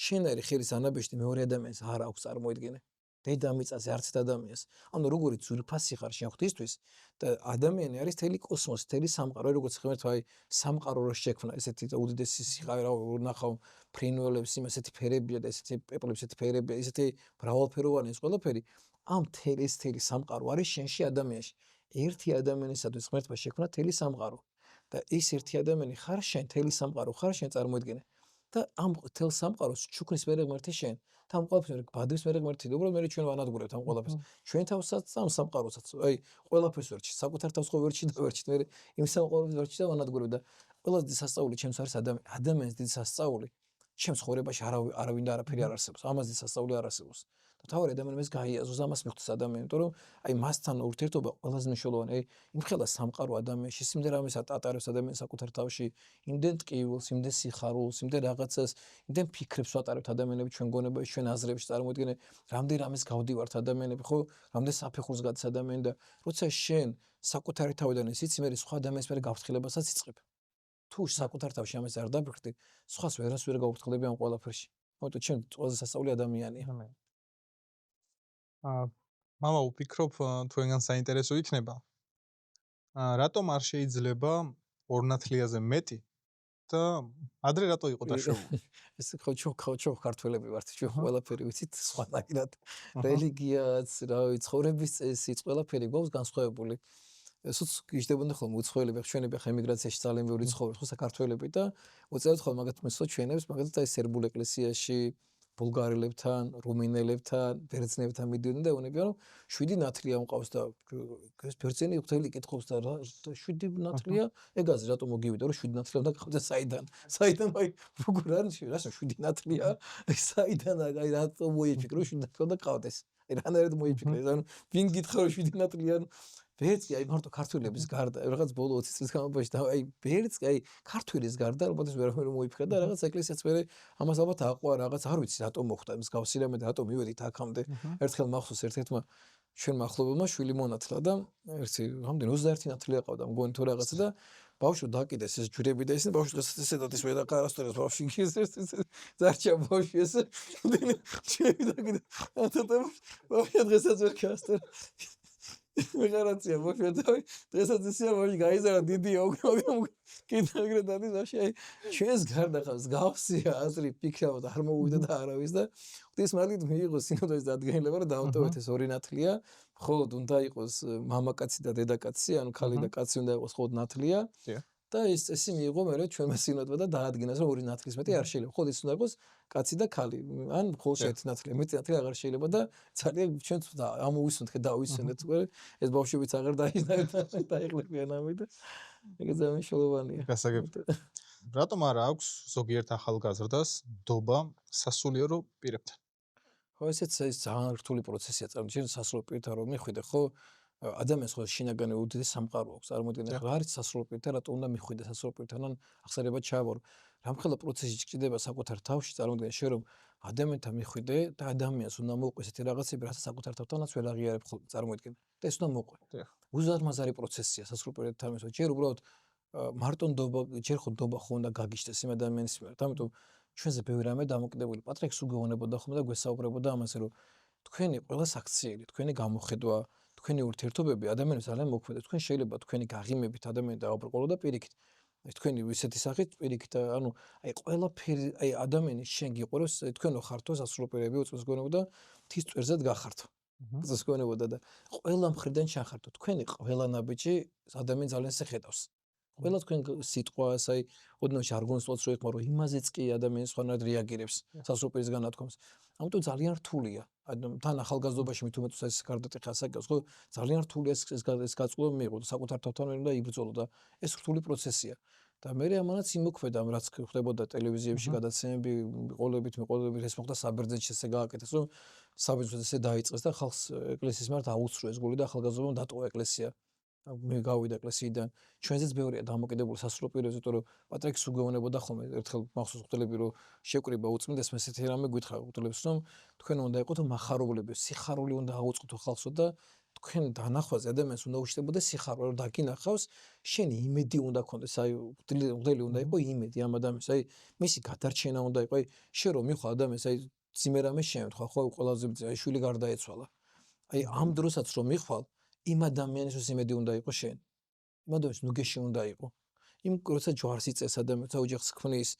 შენაერი ხელის ანაბეჭდი მეორე ადამიანს არ აქვს, წარმოიდგინე. დედამიწაზე არც ადამიანს. ანუ როგორი ძვირფასი ხარ შენ ღვთისთვის და ადამიანი არის თელი კოსმოსი, თელი სამყარო, როგორც ღმერთმა აი სამყარო რო შექმნა, ესეთი უდიდესი სიყავი რა ვნახავ ფრინველებს, ესეთი ფერებია და ესეთი პეპლებს, ესეთი ფერებია, ესეთი მრავალფეროვანი ეს ყველაფერი. ამ თელი სამყარო არის შენში ადამიანში. ერთი ადამიანისათვის ღმერთმა შექმნა თელი სამყარო და ის ერთი ადამიანი ხარ შენ, თელი სამყარო ხარ შენ წარმოიდგინე. და ამ თელ სამყაროს ჩუქნის მერე ღმერთი შენ. და ამ ყველაფერს ბადრის მერე ღმერთი და უბრალოდ მე ჩვენ ვანადგურებთ ამ ყველაფერს. ჩვენ თავსაც ამ სამყაროსაც, აი, ყველაფერს ვერჩით, საკუთარ თავს ხო ვერჩით და ვერჩით, მე იმ სამყაროს ვერჩით და ვანადგურებ და ყველაზე დიდი სასწაული ჩემს არის ადამიანის დიდი სასწაული. ჩემს ცხოვრებაში არავინ და არაფერი არ არსებობს. ამას დიდი სასწაული არ არსებობს. და თავი ადამიანს გაიაზროს ამას მიხვდეს ადამიანი, იმიტომ რომ აი მასთან ურთიერთობა ყველაზე მნიშვნელოვანი. აი, იმხელა სამყარო ადამიანში სიმდე რამეს ატარებს ადამიანს საკუთარ თავში, იმდენ ტკივილს, იმდენ სიხარულს, იმდენ რაღაცას, იმდენ ფიქრებს ვატარებთ ადამიანები ჩვენ გონებაში, ჩვენ აზრებში წარმოიდგინე, რამდენ რამეს გავდივართ ადამიანები, ხო, რამდენ საფეხურს გადის ადამიანი და როცა შენ საკუთარი თავიდან იცი, მე სხვა ადამიანის მერე გაფრთხილებასაც იწყებ. თუ საკუთარ თავში ამას არ დაფრთხდი, სხვას ვერას ვერ გავფრთხილები ამ ყველაფერში. მოიწყო ჩვენ ყველაზე სასწაული ადამიანია. მამა ვფიქრობ თქვენგან საინტერესო იქნება. რატომ არ შეიძლება ორნათლიაზე მეტი და ადრე რატო იყო დაშვებული? ეს ხო ქართველები ვართ, ჩვენ ყველაფერი ვიცით სხვანაირად. რელიგიაც, რა ვიცი, ცხოვრების წესიც, ყველაფერი გვაქვს განსხვავებული. ესეც გიждდებოდნენ ხოლმე უცხოელები, ჩვენები ახლა ემიგრაციაში ძალიან ბევრი ცხოვრობენ, ხო საქართველოსები და უწევთ ხოლმე მაგათ მოსო ჩვენებს, მაგათ აი სერბულ ეკლესიაში ბულგარელებთან, რუმინელებთან, ბერძნებთან მიდიოდნენ და ეუბნებიან, რომ 7 ნათლია მყავს და ეს ბერძენი ღვთელი კითხობს და რა 7 ნათლია, ეგაზე რატომ მოგივიდა, რომ 7 ნათლია უნდა გყავდეს საიდან? საიდან აი როგორ არის, რას 7 ნათლია? საიდან აი რატომ მოიფიქრო 7 ნათლია უნდა გყავდეს? აი რანაირად მოიფიქრეს, ანუ ვინ გითხრა რომ 7 ნათლია? ბერძნი აი მარტო ქართველების გარდა რაღაც ბოლო 20 წლის განმავლობაში და აი ბერძნი აი ქართველის გარდა ალბათ ვერაფერ მოიფიქრა და რაღაც ეკლესიაც მე ამას ალბათ აყვა რაღაც არ ვიცი რატომ მოხდა მსგავსი რამე და რატომ მივედით აქამდე ერთხელ მახსოვს ერთ-ერთმა ჩვენ მახლობელმა შვილი მონათლა და ერთი რამდენი 21 ნათლია ყავდა მგონი თუ რაღაცა და ბავშვო დაკიდეს ეს ჯვრები და ისინი ბავშვი დღესაც ესეთად ის ვედა კარასტერს ბავშვი ეს ზარჩა ბავშვი ეს ჯვრები დაკიდეს ანთო ბავშვი დღესაც ვერ კარასტერ მეგარაცია მოშეთავი დღესაც ისია მოი გაიზარა დიდი კიდაგრე დადის ვაში აი ჩვენს გარდა ხავს გავსია აზრი ფიქრავ და არ მოვიდა და არავის და ღვთის მალით მიიღო სინოდის დადგენილება რომ დაავტოვეთ ეს ორი ნათლია მხოლოდ უნდა იყოს მამაკაცი და დედაკაცი ანუ ქალი და კაცი უნდა იყოს მხოლოდ ნათლია და ეს წესი მიიღო მე ჩვენმა სინოდმა და დაადგინეს რომ ორი ნათლის მეტი არ შეიძლება მხოლოდ ის უნდა იყოს კაცი და ქალი ან მხოლოდ ერთი ნათლია მეტი ნათლია აღარ შეიძლება და ძალიან ჩვენც ამოვისუნთ დავისუნეთ ეს ბავშვებიც აღარ დაიღლებიან ამით და ეგ ძალიან მნიშვნელოვანია გასაგებია რატომ არ აქვს ზოგიერთ ახალგაზრდას ნდობა სასულიერო პირებთან ხო ესეც ძალიან რთული პროცესია წარმოიდგინე სასულიერო პირთან რომ მიხვიდე ხო ადამიანს ხო შინაგანი უდიდეს სამყარო აქვს წარმოიდგინე რა არის სასულიერო პირთან რატომ უნდა მიხვიდე სასულიერო პირთან ან ახსენება ჩააბარო რამხელა პროცესი ჭირდება საკუთარ თავში წარმოიდგინე შე რომ ადამიანთან მიხვიდე და ადამიანს უნდა მოუყვე ესეთი რაღაცები რასაც საკუთარ თავთანაც ვერ აღიარებ ხოლმე წარმოიდგინე და ეს უნდა მოუყვე უზარმაზარი პროცესია სასულიერო პირთან მისვა ჯერ უბრალოდ მარტო ნდობა ჯერ ხო ნდობა ხო უნდა გაგიჩნდეს იმ ადამიანის მიმართ ამიტომ ჩვენზე ბევრი რამე დამოკიდებული პატრიარქს უგეუბნებოდა ხოლმე და გვესაუბრებოდა ამაზე რომ თქვენი ყველა საქციელი თქვენი გამოხედვა თქვენი ურთიერთობები ადამიანებს ძალიან მოქმედებს თქვენ შეიძლება თქვენი გაღიმებით ადამიანი დააბრყოლო და პირიქით თქვენი ისეთი სახით პირიქით ანუ აი ყველაფერი აი ადამიანი შენ გიყვაროს თქვენო ხართო სასულიერო პირები უწევს გონებოდა თის წვერზად გახართო უწევს გონებოდა და ყველა მხრიდან ჩახართო თქვენი ყველა ნაბიჯი ადამიანი ძალიან შეხედავს ყველა თქვენ სიტყვას აი ოდნავ ჟარგონს ვთქვათ რომ ეხმარო იმაზეც კი ადამიანი სხვანაირად რეაგირებს სასულიერო პირის განათქმას ამიტომ ძალიან რთულია თან ახალგაზრდობაში მით უმეტეს ეს გარდატეხი ასაკებს, ხო, ძალიან რთული ეს გაწყვეტილება მიიღო და საკუთარ თავთან ვერ უნდა იბრძოლო და ეს რთული პროცესია. და მე ამანაც იმოქმედა, რაც ხდებოდა ტელევიზიებში გადაცემები, ყოლებით, ეს მოხდა საბერძნეთში ესე გააკეთეს, რომ საბერძნეთს ესე დაიწყეს და ხალხს ეკლესიის მიმართ აუცრუეს გული და ახალგაზრდობამ დატოვა ეკლესია. მე გავიდა ეკლესიიდან. ჩვენზეც ბევრია დამოკიდებული სასულიერო პირებზე, იმიტომ რომ პატრიკს უგეუბნებოდა ხოლმე ერთხელ მახსოვს ხდები რომ შეკრიბა უწმინდეს მე ესეთი რამე გითხრა უყურებს რომ თქვენ უნდა იყოთ მახარობლები, სიხარული უნდა აუწყოთ ხალხსო და თქვენ დანახვაზე ადამიანს უნდა უშტებოდეს სიხარული, რომ დაკინახავს, შენი იმედი უნდა გქონდეს, აი მღვდელი უნდა იყო იმედი ამ ადამიანს, აი მისი გადარჩენა უნდა იყო, აი შენ რომ მიხვალ ადამიანს, აი ძიმერამე შემთხვა, ხო, ყველაზე აი შვილი გარდაეცვალა. აი ამ დროსაც რომ მიხვალ იმ ადამიანის იმედი უნდა იყოს შენ. იმ ადამიანის ნუგეში უნდა იყოს. იმ როცა ჯვარს იწეს ადამიანს ოჯახს ქმნის,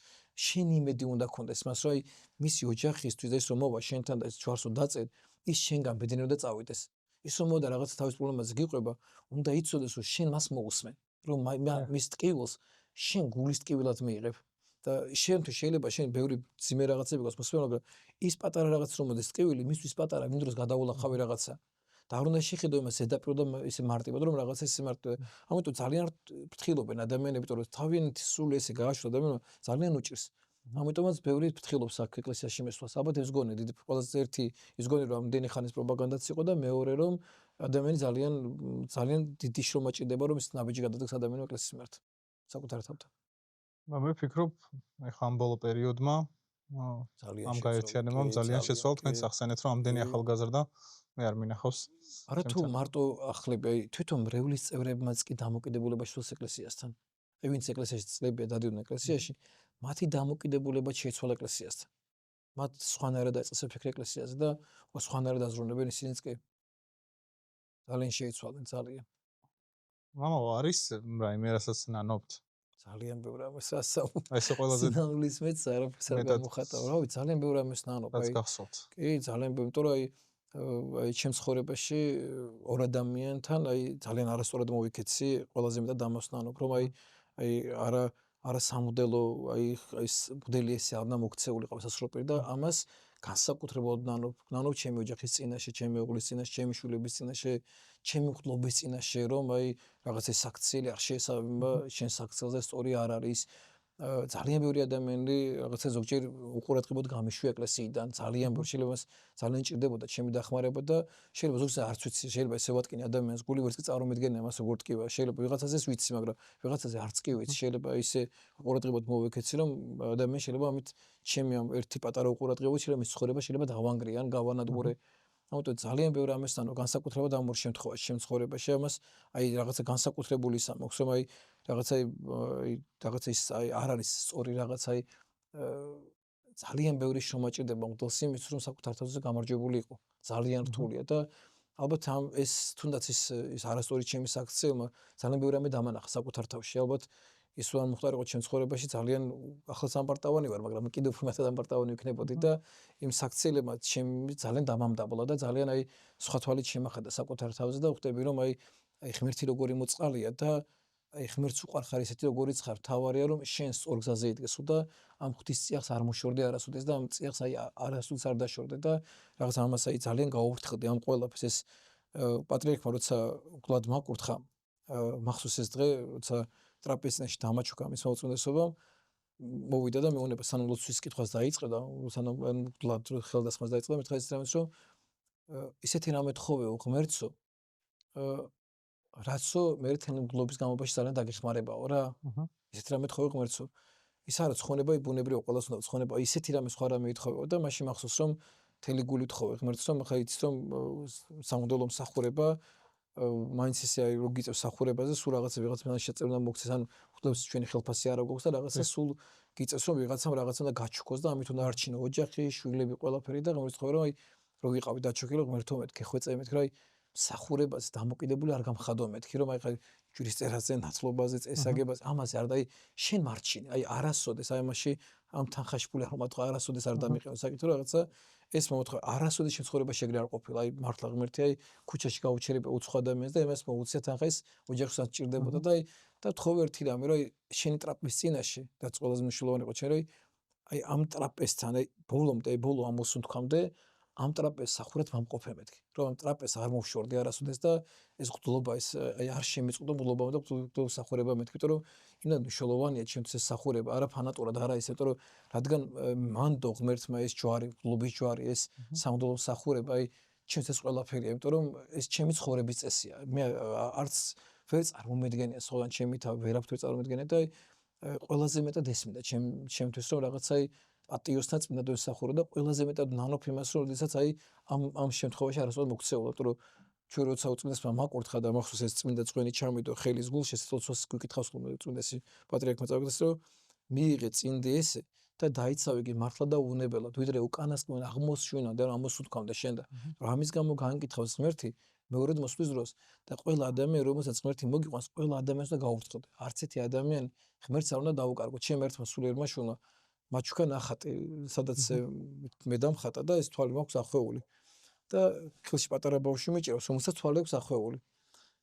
შენ იმედი უნდა გქონდეს მას, რომ აი მისი ოჯახისთვის ეს რომ მოვა შენთან და ეს ჯვარს რომ დაწერ, ის შენგან ბედნიერად წავიდეს. ის რომ მოვა რაღაც თავის პრობლემაზე გიყვება, უნდა იცოდეს რომ შენ მას მოусმენ, რომ მის ტკივილს შენ გულის ტკივილად მიიღებ. და შენთვის შეიძლება შენ ბევრი ძიმე რაღაცები გქოს მოსმენ, მაგრამ ის პატარა რაღაც რომ მოდის ტკივილი, მისთვის პატარა, იმ დროს გადაულახავი რაღაცა. და არ უნდა შეხედო იმას ზედაპირულად და ისე მარტივად რომ რაღაცა ისე მარტივად. ამიტომ ძალიან ფრთხილობენ ადამიანები, იმიტომ რომ თავიანთი სული ესე გააშვა ადამიანმა ძალიან უჭირს. ამიტომაც ბევრი ფრთხილობს აქ ეკლესიაში მესვლას. ალბათ ეს გონი დიდი ყველაზე ერთი ის გონი რომ ამდენი ხანის პროპაგანდაც იყო და მეორე რომ ადამიანი ძალიან დიდი შრომა ჭირდება რომ ის ნაბიჯი გადადგეს ადამიანმა ეკლესიის მიმართ. საკუთარ თავთან. მე ვფიქრობ, ეხლა ამ ბოლო პერიოდმა ამ გაერთიანებამ ძალიან შეცვალა თქვენს ახსენეთ რომ ამდენი ახალგაზრდა მე არ მინახავს. არა თუ მარტო ახლები, აი თვითონ მრევლის წევრებმაც კი დამოკიდებულება შვილს ეკლესიასთან. აი ვინც ეკლესიაში წლებია დადიოდნენ ეკლესიაში, მათი დამოკიდებულება შეიცვალა ეკლესიასთან. მათ სხვანაირად დაეწესა ფიქრი ეკლესიაზე და სხვანაირად აზროვნებენ ისინიც კი. ძალიან შეიცვალნენ ძალიან. მამა არის რაიმე რასაც ნანობთ. ძალიან ბევრი ამას ასაუბრ. აი ეს ყველაზე სინანულის მეც არაფერს არ გამოხატავ. რავი, ძალიან ბევრი ამას ნანობ. რაც გახსოვთ. კი, ძალიან ბევრი, იმიტომ რომ აი ჩემს ცხოვრებაში ორ ადამიანთან აი ძალიან არასწორად მოვიქეცი, ყველაზე მეტად დამოსნანობ, რომ აი არა სამოდელო აი ეს მოდელი ესე არ უნდა მოქცეული ყავს სასრულო პირი და ამას განსაკუთრებულად ნანობ ჩემი ოჯახის წინაშე, ჩემი ოღლის წინაშე, ჩემი შვილების წინაშე, ჩემი მშობლების წინაშე, რომ აი რაღაც ეს საქციელი არ შეესაბამება შენ საქციელზე სწორი არ არის. ძალიან ბევრი ადამიანი რაღაცა ზოგჯერ უყურადღებოდ გამიშვი ეკლესიიდან, ძალიან ბევრი შეიძლება ძალიან ჭირდებოდა ჩემი დახმარება და შეიძლება ზოგადად არც ვიცი, შეიძლება ესე ვატკინე ადამიანს გული ვერც კი წარმომედგენია მას როგორ ტკივა, შეიძლება ვიღაცაზეც ვიცი, მაგრამ ვიღაცაზე არც კი ვიცი, შეიძლება ისე უყურადღებოდ მოვიქეცი, რომ ადამიანი შეიძლება ამით ჩემი ამ ერთი პატარა უყურადღებობით შეიძლება მის ცხოვრება შეიძლება დავანგრიან, გავანადგურე. ამიტომ ძალიან ბევრი ამასთანო განსაკუთრებულად ამ ორ შემთხვევაში ჩემ ცხოვრებაში ამას აი რაღაცა განსაკუთრებული ისა მაქვს რომ აი რაღაცა ის აი არ არის სწორი რაღაცა აი ძალიან ბევრი შრომა ჭირდება მგდელს იმის რომ საკუთარ თავზე გამარჯვებული იყო ძალიან რთულია და ალბათ ამ ეს თუნდაც ის არასწორი ჩემი საქციელმა ძალიან ბევრი რამე დამანახა საკუთარ თავში ალბათ ის რომ მოხდარიყო ჩემ ცხოვრებაში ძალიან ახლაც ამპარტავანი ვარ მაგრამ კიდევ უფრო მეტად ამპარტავანი ვიქნებოდი და იმ საქციელებმა ჩემი ძალიან დამამდაბლა და ძალიან აი სხვა თვალით შემახედა საკუთარ თავზე და ვხვდები რომ აი ღმერთი როგორი მოწყალია და აი ღმერთს უყარ ხარ ისეთი როგორიც ხარ თავარია რომ შენ სწორ გზაზე იდგესო და ამ ღვთის წიაღს არ მოშორდე არასოდეს და ამ წიაღს აი არასოდეს არ დაშორდე და რაღაც ამას აი ძალიან გაუვრთხილდი ამ ყველაფერს ეს პატრიარქმა როცა უკლად მაკურთხა მახსოვს ეს დღე როცა ტრაპეზიაში დამაჩუქა მის მოწმენდესობამ მოვიდა და მეუბნება სანამ ლოცვის კითხვას დაიწყე და სანამ უკლად ხელდასხმას დაიწყე მეთქა ის რამეს რომ ისეთი რამე თხოვეო ღმერთსო რაცო მე თემ გლობის გამობაში ძალიან დაგეხმარებაო რა ისეთი რამე თხოვე ღმერთსო ის არა ცხონება იბუნებრივია ყველას უნდა ცხონება ისეთი რამე სხვა რამე ითხოვეო და მაშინ მახსოვს რომ თელი გული თხოვე ღმერთს რომ ხა იცის რომ სამუდელო მსახურება მაინც ისე აი რო გიწევს სახურებაზე სულ რაღაცა ვიღაცა შეწევრდა მოგცეს ან ხდებს ჩვენი ხელფასი არ აქვს და რაღაცა სულ გიწევს რომ ვიღაცამ რაღაცა უნდა გაჩუქოს და ამით უნდა არჩინო ოჯახი, შვილები, ყველაფერი და ღმერთს თხოვე რომ აი რო ვიყავი დაჩუქილო ღმერთო მეთქე ხვეწე მეთქე რომ აი სახურებაზე დამოკიდებული არ გამხადო მეთქი რომ აი ხა ჯვრის წერაზე, ნაცლობაზე, წესაგებაზე ამაზე არ და აი შენ მარჩინე აი არასოდეს აი ამაში ამ თანხაში ფული არ მომატყვა არასოდეს არ დამიყენო საკითხი რომ რაღაცა ეს მომთხოვა არასოდეს შეცხოვრება შეგრე არ ყოფილა აი მართლა ღმერთი აი ქუჩაში გაუჩერება უცხო ადამიანს და იმას მოუწია თანხა ეს ოჯახსაც ჭირდებოდა და აი და თხოვე ერთი რამე რომ აი შენი ტრაპის წინაშე რაც ყველაზე მნიშვნელოვანი იყო ჩვენ რომ აი ამ ტრაპესთან აი ბოლომდე ბოლო ამ მოსუნთქვამდე ამ ტრაპეზს სახურად ვამყოფე მეთქი, რომ ამ ტრაპეზს არ მოვშორდი არასოდეს და ეს ღდულობა ეს აი არ შემიწყდა ღდულობა და ღდულობის სახურება მეთქი, იმიტომ რომ იმდან მნიშვნელოვანია ჩემთვის ეს სახურება, არა ფანატურად, არა ისე, იმიტომ რომ რადგან მანდო ღმერთმა ეს ჯვარი, ღდულობის ჯვარი, ეს სამღვდელოს სახურება, აი ჩემს ეს ყველაფერია, იმიტომ რომ ეს ჩემი ცხოვრების წესია. მე არც ვერ წარმომედგენია სხვაგან ჩემი თავი, ვერაფერ წარმომედგენია და აი ყველაზე მეტად ესმინდა ჩემთვის რომ რაღაცა აი პატიოსთან წმინდადობის სახურა და ყველაზე მეტად ნანოფ იმას რომ როდესაც აი ამ შემთხვევაში არასოდეს მოქცეულა, იმიტომ რომ ჩვენ როცა უწმინდესმა მაკურთხა და მახსოვს ეს წმინდა წვენი ჩამიდო ხელის გულში, ეს თოთოს გვიკითხავს ხოლმე წმინდესი პატრიარქმა წავიდეს რომ მიიღე წინდი ესე და დაიცავ იგი მართლა და უნებელად, ვიდრე უკანასკნელ აღმოსჩენა და ამოსუთქავდა შენ და რომ ამის გამო გაანგითხავს ღმერთი მეორედ მოსვლის დროს და ყველა ადამიანი რომელსაც ღმერთი მოგიყვანს, ყველა ადამიანს და გაურცხდე. არც ერთი ადამიანი ღმერთს არ უნდა დაუკარგო. ჩემ ერთმა სულიერმა შვილმა მაჩუქა ნახატი, სადაც მე დამხატა და ეს თვალი მაქვს ახვეული. და ხელში პატარა ბავშვი მიჭირავს, რომელსაც თვალი აქვს ახვეული.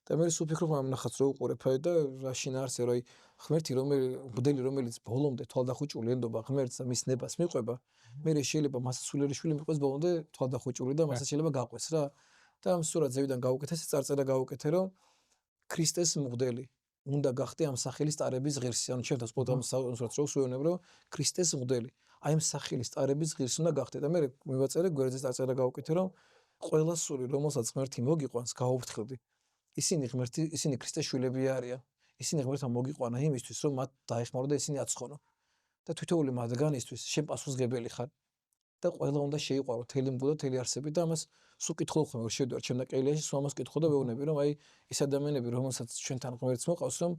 და მე ვფიქრობ ამ ნახატს რო უყურებ და რა შინაარსია რომ აი ღმერთი მღვდელი რომელიც ბოლომდე თვალდახუჭული ენდობა ღმერთს და მის ნებას მიყვება, მე შეიძლება მას სულიერი შვილი მიყვეს ბოლომდე თვალდახუჭული და მასაც შეიძლება გაყვეს რა. და ამ სურათ ზევიდან გავუკეთე, ეს წარწერა გავუკეთე რომ ქრისტეს მღვდელი უნდა გახდე ამ სახელის ტარების ღირსი. ანუ ჩემთვის პოდკასტს სურათ რომ ვსვენებ რომ ქრისტეს მღვდელი აი ამ სახელის ტარების ღირსი უნდა გახდე და მე მივაწერე გვერდზე წარწერა გავუკეთე რომ ყველა სული რომელსაც ღმერთი მოგიყვანს გაუფრთხილდი. ისინი ქრისტეს შვილები არიან. ისინი ღმერთმა მოგიყვანა იმისთვის რომ მათ დაეხმარო და ისინი აცხონო. და თითოეული მათგანისთვის შენ პასუხისმგებელი ხარ. და ყველა უნდა შეიყვარო თელი მგუ და თელი არსები და ამას სულ კითხულ ხოლმე რომ შევდივარ ჩემ და კელიაში სულ ამას კითხო და ვეუბნები რომ აი ეს ადამიანები რომელსაც ჩვენთან ღმერთს მოყავს რომ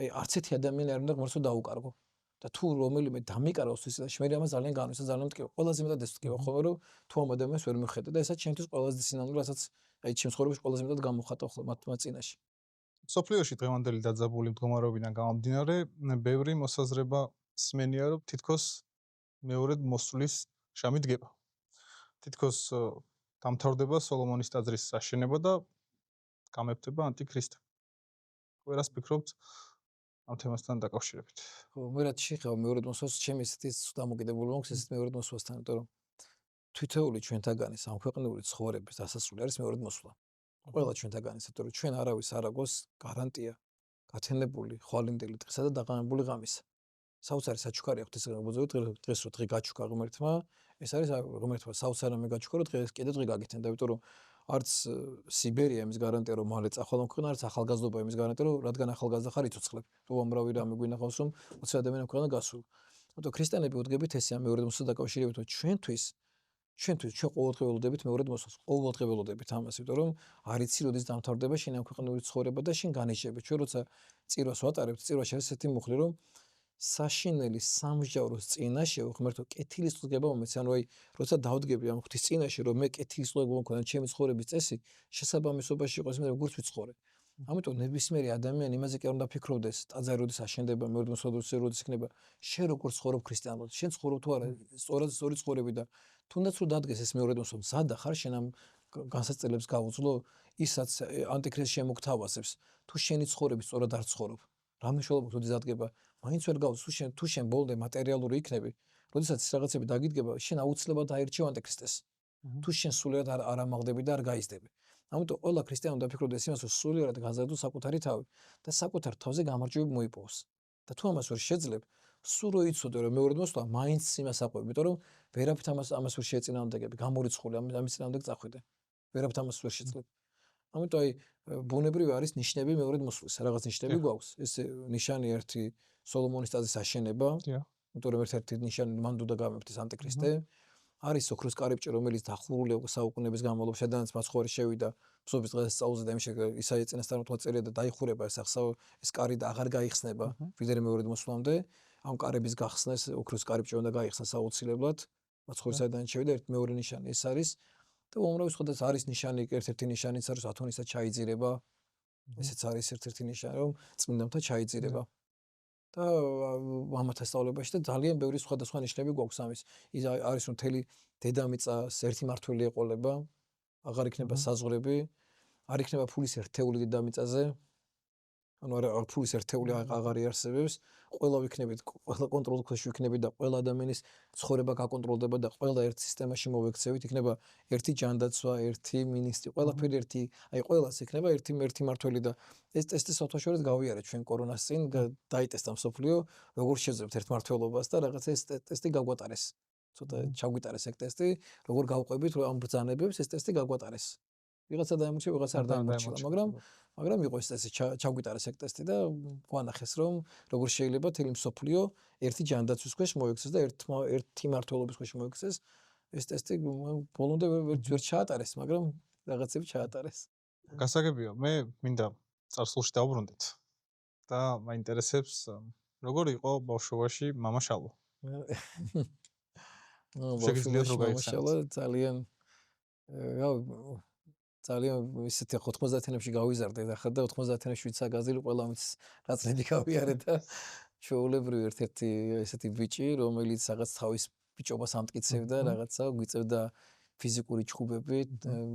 აი არც ერთი ადამიანი არ უნდა ღმერთს დაუკარგო. და თუ რომელიმე დამიკარგოს ის და მე ამას ძალიან განვისა ძალიან მტკივა. ყველაზე მეტად ეს მტკივა ხოლმე რომ თუ ამ ადამიანს ვერ მიხედა და ესაც ჩემთვის ყველაზე სინამდვილე რასაც აი ჩემს ცხოვრებაში ყველაზე მეტად გამოხატავ ხოლმე მათ წინაშე. სოფლიოში დღევანდელი დაძაბული მდგომარეობიდან გამომდინარე, ბევრი მოსაზრება სმენია რომ თითქოს მეორედ მოსვლის შამი დგება. თითქოს დამთავრდება სოლომონის ტაძრის აშენება და გამეფდება ანტიქრისტე. ყველას ფიქრობთ ამ თემასთან დაკავშირებით. ხო, მე რაც შეხება მეორედ მოსვლას, ჩემი ესეთი დამოკიდებული მაქვს ესეთ მეორედ მოსვლასთან, იმიტომ რომ თითოეული ჩვენთაგანის ამ ქვეყნიური ცხოვრების დასასრული არის მეორედ მოსვლა. ყველა ჩვენთაგანის, იმიტომ რომ ჩვენ არავის არ აქვს გარანტია გათენებული ხვალინდელი დღისა და დაღამებული ღამისა. საოცარი საჩუქარი აქვს ეს დღეს რო დღე გაჩუქა ღმერთმა, ეს არის ღმერთმა საოცარი მე გაჩუქა რომ დღეს კიდე დღე გაგეთენდა, იმიტომ რომ არც სიბერია იმის გარანტია რომ მალე წახვალ ქვეყნა, არც ახალგაზრდობა იმის გარანტია რომ რადგან ახალგაზრდა ხარ იცოცხლებ. თუ უამრავი რამე გვინახავს რომ 20 ადამიანი ქვეყნა გასულ. ანუ ქრისტიანები უდგებით ესე ამ მეორედ მოსვლას დაკავშირებით, რომ ჩვენთვის ჩვენ ყოველდღე ველოდებით მეორედ მოსვლას. ყოველდღე ველოდებით ამას, იმიტომ რომ არ იცი როდის დამთავრდება შენ ამ ქვეყნიური ცხოვრება და შენ განიჭები. ჩვენ როცა წირვას ვატარებთ, წირვაში არის ესეთი მუხლი რომ საშინელი სამსჯავროს წინაშე ღმერთო კეთილის წყობა მომეც, ანუ აი როცა დავდგები ამ ღვთის წინაშე რომ მე კეთილის წყობა მქონდა ჩემი ცხოვრების წესი შესაბამისობაში იყოს მე როგორც ვიცხოვრე. ამიტომ ნებისმიერი ადამიანი იმაზე კი არ უნდა ფიქრობდეს ტაძარი როდის აშენდება, მეორე მოსვლა როდის იქნება, შენ როგორ ცხოვრობ ქრისტიანულად, შენ ცხოვრობ თუ არა სწორი ცხოვრები და თუნდაც რომ დადგეს ეს მეორე მოსვლა, მზადა ხარ შენ ამ განსაცდელებს გავუძლო, ისაც ანტიქრისტს შემოგთავაზებს, თუ შენი ცხოვრები სწორად არ ცხოვრობ. რა მნიშვნელობა აქვს როდის დადგება? მაინც ვერ გავს თუ შენ ბოლომდე მატერიალური იქნები, როდესაც ის რაღაცები დაგიდგება, შენ აუცილებლად აირჩევ ანტიქრისტეს. თუ შენ სულიერად არ ამაღლდები და არ გაიზრდები. ამიტომ ყველა ქრისტიანი უნდა ფიქრობდეს იმას, რომ სულიერად გაზარდოს საკუთარი თავი და საკუთარ თავზე გამარჯვება მოიპოვოს. და თუ ამას ვერ შეძლებ, სულ რო იცოდე რომ მეორედ მოსვლა, მაინც იმას აყვები, იმიტომ რომ ვერაფრით ამას ვერ შეეწინააღმდეგები, გამორიცხული ამის წინააღმდეგ წახვიდე. ვერაფრით ამას ვერ შეძლებ. ამიტომ აი ბუნებრივი არის ნიშნები მეორედ მოსვლის, რაღაც ნიშნები გვაქვს. ეს ნიშანი ერთი სოლომონის ტაძრის აშენება, იმიტომ რომ ერთ-ერთი ნიშანი მან უნდა გამეფდეს ანტიქრისტე. არის ოქროს კარიბჭე, რომელიც დახურული საუკუნეების განმავლობაში სადაც მაცხოვარი შევიდა, ფსობის დღეს სწავლზე და იმ შეკრება ისაია წინასწარმეტყველმა წერია და დაიხურება ეს კარი და აღარ გაიხსნება ვიდრე მეორედ მოსვლამდე. ამ კარების გახსნას ოქროს კარიბჭე უნდა გაიხსნას აუცილებლად. მაცხოვარი სადაც შევიდა ერთ მეორე ნიშანი ეს არის. და უამრავი სხვადასხვა არის ნიშანი, ერთ-ერთი ნიშანიც არის ათონისა ჩაიძირება. ესეც არის ერთ-ერთი ნიშანი, რომ წმინდანთა ჩაიძირება. და ამათა სწავლებაში და ძალიან ბევრი სხვადასხვა ნიშნები გვაქვს ამის. ის არის რომ მთელი დედამიწა ერთი მართველი ეყოლება, აღარ იქნება საზღვრები, არ იქნება ფულის ერთეული დედამიწაზე. ანუ არა ფულის ერთეული აღარ იარსებებს, ყველა ვიქნებით, ყველა კონტროლის ქვეშ ვიქნებით და ყველა ადამიანის ცხოვრება გაკონტროლდება და ყველა ერთ სისტემაში მოვექცევით, იქნება ერთი ჯანდაცვა, ერთი მინისტრი, ყველაფერი ერთი, აი ყველას იქნება ერთი მართველი და ეს ტესტი საერთაშორისო გავიარეთ ჩვენ კორონას წინ, დაიტესტა მსოფლიო, როგორ შეძლებთ ერთ მართველობას და რაღაცა ეს ტესტი გაგვატარეს. ცოტა ჩაგვიტარეს ეგ ტესტი, როგორ გავყვებით ამ ბრძანებებს ეს ტესტი გაგვატარეს. ვიღაცა დაემორჩა, ვიღაცა არ დაემორჩილა, მაგრამ იყო ეს ტესტი ჩაგვიტარეს ეგ ტესტი და გვანახეს რომ როგორ შეიძლება თელი მსოფლიო ერთი ჯანდაცვის ქვეშ მოექცეს და ერთი მართველობის ქვეშ მოექცეს. ეს ტესტი ბოლომდე ვერ ჩაატარეს, მაგრამ რაღაცები ჩაატარეს. გასაგებია, მე მინდა წარსულში დავბრუნდეთ და მაინტერესებს როგორ იყო ბავშვობაში მამა შალვა. ბავშვობაში მამა შალვა ძალიან ისეთი 90-იანებში გავიზარდე და ხა და 90-იანებში ვიცა გაზილი ყველა მის ნაწლები გავიარე და ჩვეულებრივი ერთ-ერთი ესეთი ბიჭი რომელიც რაღაც თავის ბიჭობას ამტკიცებდა რაღაცა გვიწევდა ფიზიკური ჩხუბები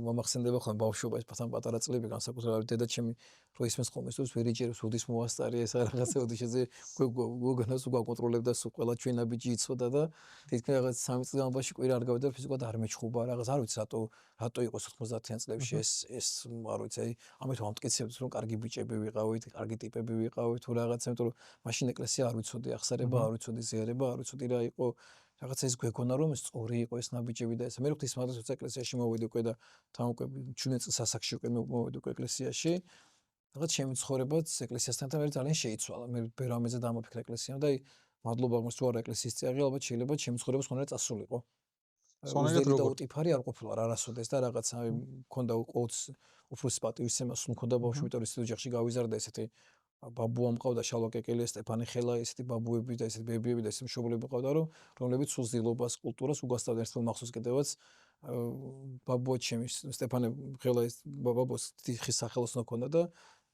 მომახსენდება ხოლმე ბავშვობა ეს პატარა წლები განსაკუთრებით დედა ჩემი რო ისმენს ხოლმე ის ვერ იჭერებს უდის მოასტარი ეს რაღაცა ოდიშეზე გოგონას უგაკონტროლებდა სულ ყველა ჩვენა ბიჭი იცოდა და თითქმის რაღაც 3 წლის განმავლობაში კვირა არ გავიდა ფიზიკურად არ მეჩხუბა რაღაც არ ვიცი რატო იყოს 90-იან წლებში ეს არ ვიცი აი ამით ამტკიცებთ რომ კარგი ბიჭები ვიყავით კარგი ტიპები ვიყავით თუ რაღაცა იმიტომ რომ მაშინ ეკლესია არ ვიცოდი ახსარება არ ვიცოდი ზიარება არ ვიცოდი რა იყო რაღაცა ის გვეგონა რომ სწორი იყო ეს ნაბიჯები და ესე მე ვთქვი მაგას ეკლესიაში მოვედი უკვე და თან უკვე ჩვენც სასახში უკვე მოვედი უკვე ეკლესიაში რაღაც ჩემი ცხოვრებაც ეკლესიასთან და მე ძალიან შეიცვალა მე ბერამეზე დამოფიქრე ეკლესიამ და აი მადლობა მოს თუ არა ეკლესიის წიაღი ალბათ შეიძლება ჩემი ცხოვრება სხვანაირად წასულიყო სონეგეთ როგორ ტიპარი არ ყოფილა არასოდეს და რაღაცა მქონდა ყოველთვის უფროსის პატივისცემა სულ მქონდა ბავშვი იმიტომ რომ ოჯახში გავიზარდა ესეთი ბაბუა მყავდა შალვა კეკელი სტეფანე ხელა ესეთი ბაბუები და ესეთი ბებიები და ესეთი მშობლები მყავდა რომლებიც სულ ზილობას კულტურას უგასწავდნენ ერთხელ მახსოვს კიდევაც ბაბუა ჩემი სტეფანე ხელა ეს ბაბუას ხის სახელოსნო ქონდა და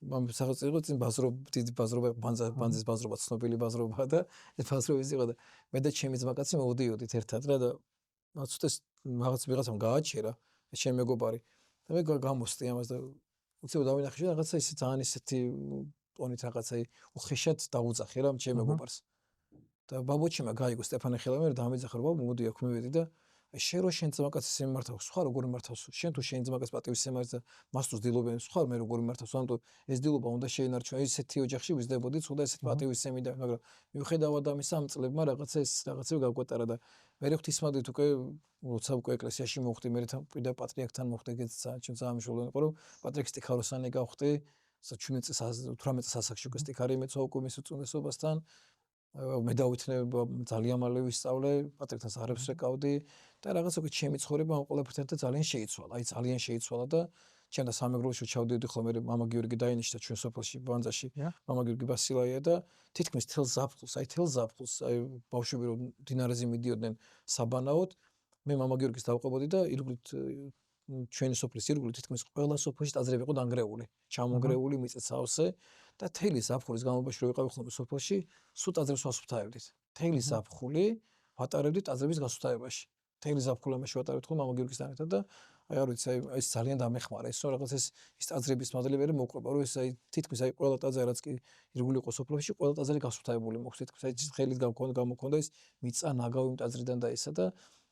მამ სახელმწიფო წინ დიდი ბაზრობა ბანძის ბაზრობა ცნობილი ბაზრობა და ეს ბაზრობის იყო და მე და ჩემი ძმაკაცი მოვდიოდით ერთად რა და მაცუდეს ვიღაცამ გააჩერა ჩემი მეგობარი და მე გამოსტი ამას და უცებ დავინახე რაღაცა ისე ძალიან ისეთი ტონით რაღაცა უხეშად დაუძახე რა ჩემ მეგობარს და ბაბუჩიმა გაიგო სტეფანე ხელა მე დამეძახე რომ ბაბუ მოდი აქ მივედი და შენ რო შენ ძმაკაცს იმართავს სხვა როგორ იმართავს შენ თუ შენ ძმაკაცს პატივისცემას და მას თუ ძდილობენ სხვა მე როგორ იმართავს ამიტომ ეს ძილობა უნდა შეინარჩუნო ესეთი ოჯახში ვიზრდებოდი ცუდა ესეთ პატივისცემი და მაგრამ მიუხედავად ამისა ამ წლებმა რაღაცა ეს რაღაცები გავკვეტარა და მე ვხთ ისმადით უკვე როცა უკვე ეკლესიაში მოვხდი მე და პატრიარქთან მოვხდი ეგეც ჩვენ ძალიან მნიშვნელოვანი იყო რომ პატრიარქ სტიქაროსანი გავხდი საჩვენე წელს 18 წელს ასაკში უკვე სტიქარი მეცვა უკვე მის უწუნდესობასთან მე დავითნე ძალიან მალე ვისწავლე პატრიარქთან არებს რეკავდი და რაღაცა უკვე ჩემი ცხოვრება ამ ყველაფერთან ძალიან შეიცვალა აი ძალიან შეიცვალა და ჩემ და სამეგრელოში ჩავდიოდი ხოლმე მამა გიორგი დაინიშნა ჩვენ სოფელში ბანძაში მამა გიორგი ბასილაია და თითქმის თელ ზაფხულს აი ბავშვები რომ დინარეზე მიდიოდნენ საბანაოდ მე მამა გიორგის დავყვებოდი და ირგვლით ჩვენი სოფლის ირგვლით თითქმის ყველა სოფელში ტაძრები იყო დანგრეული ჩამონგრეული მიწის სავსე და თელი ზაფხულის განმავლობაში რო ვიყავი ხოლმე სოფელში სულ ტაძრებს ვასუფთავებდით თელი ზაფხული ვატარებდით ტაძრების გასუფთავებაში თელი ზაფხული ამაში ვატარებთ ხოლმე მამა გიორგისთან ერთად და აი არ ვიცი აი ეს ძალიან დამეხმარა ის რომ რაღაც ეს ტაძრების მადლები ვერ მოყვება რომ ეს აი თითქმის აი ყველა ტაძარი რაც კი ირგვლივ იყო სოფელში ყველა ტაძარი გასუფთავებული მოხდა თითქმის აი ხელით გამქონდა ის მიწა ნაგავი იმ ტაძრიდან და ესა და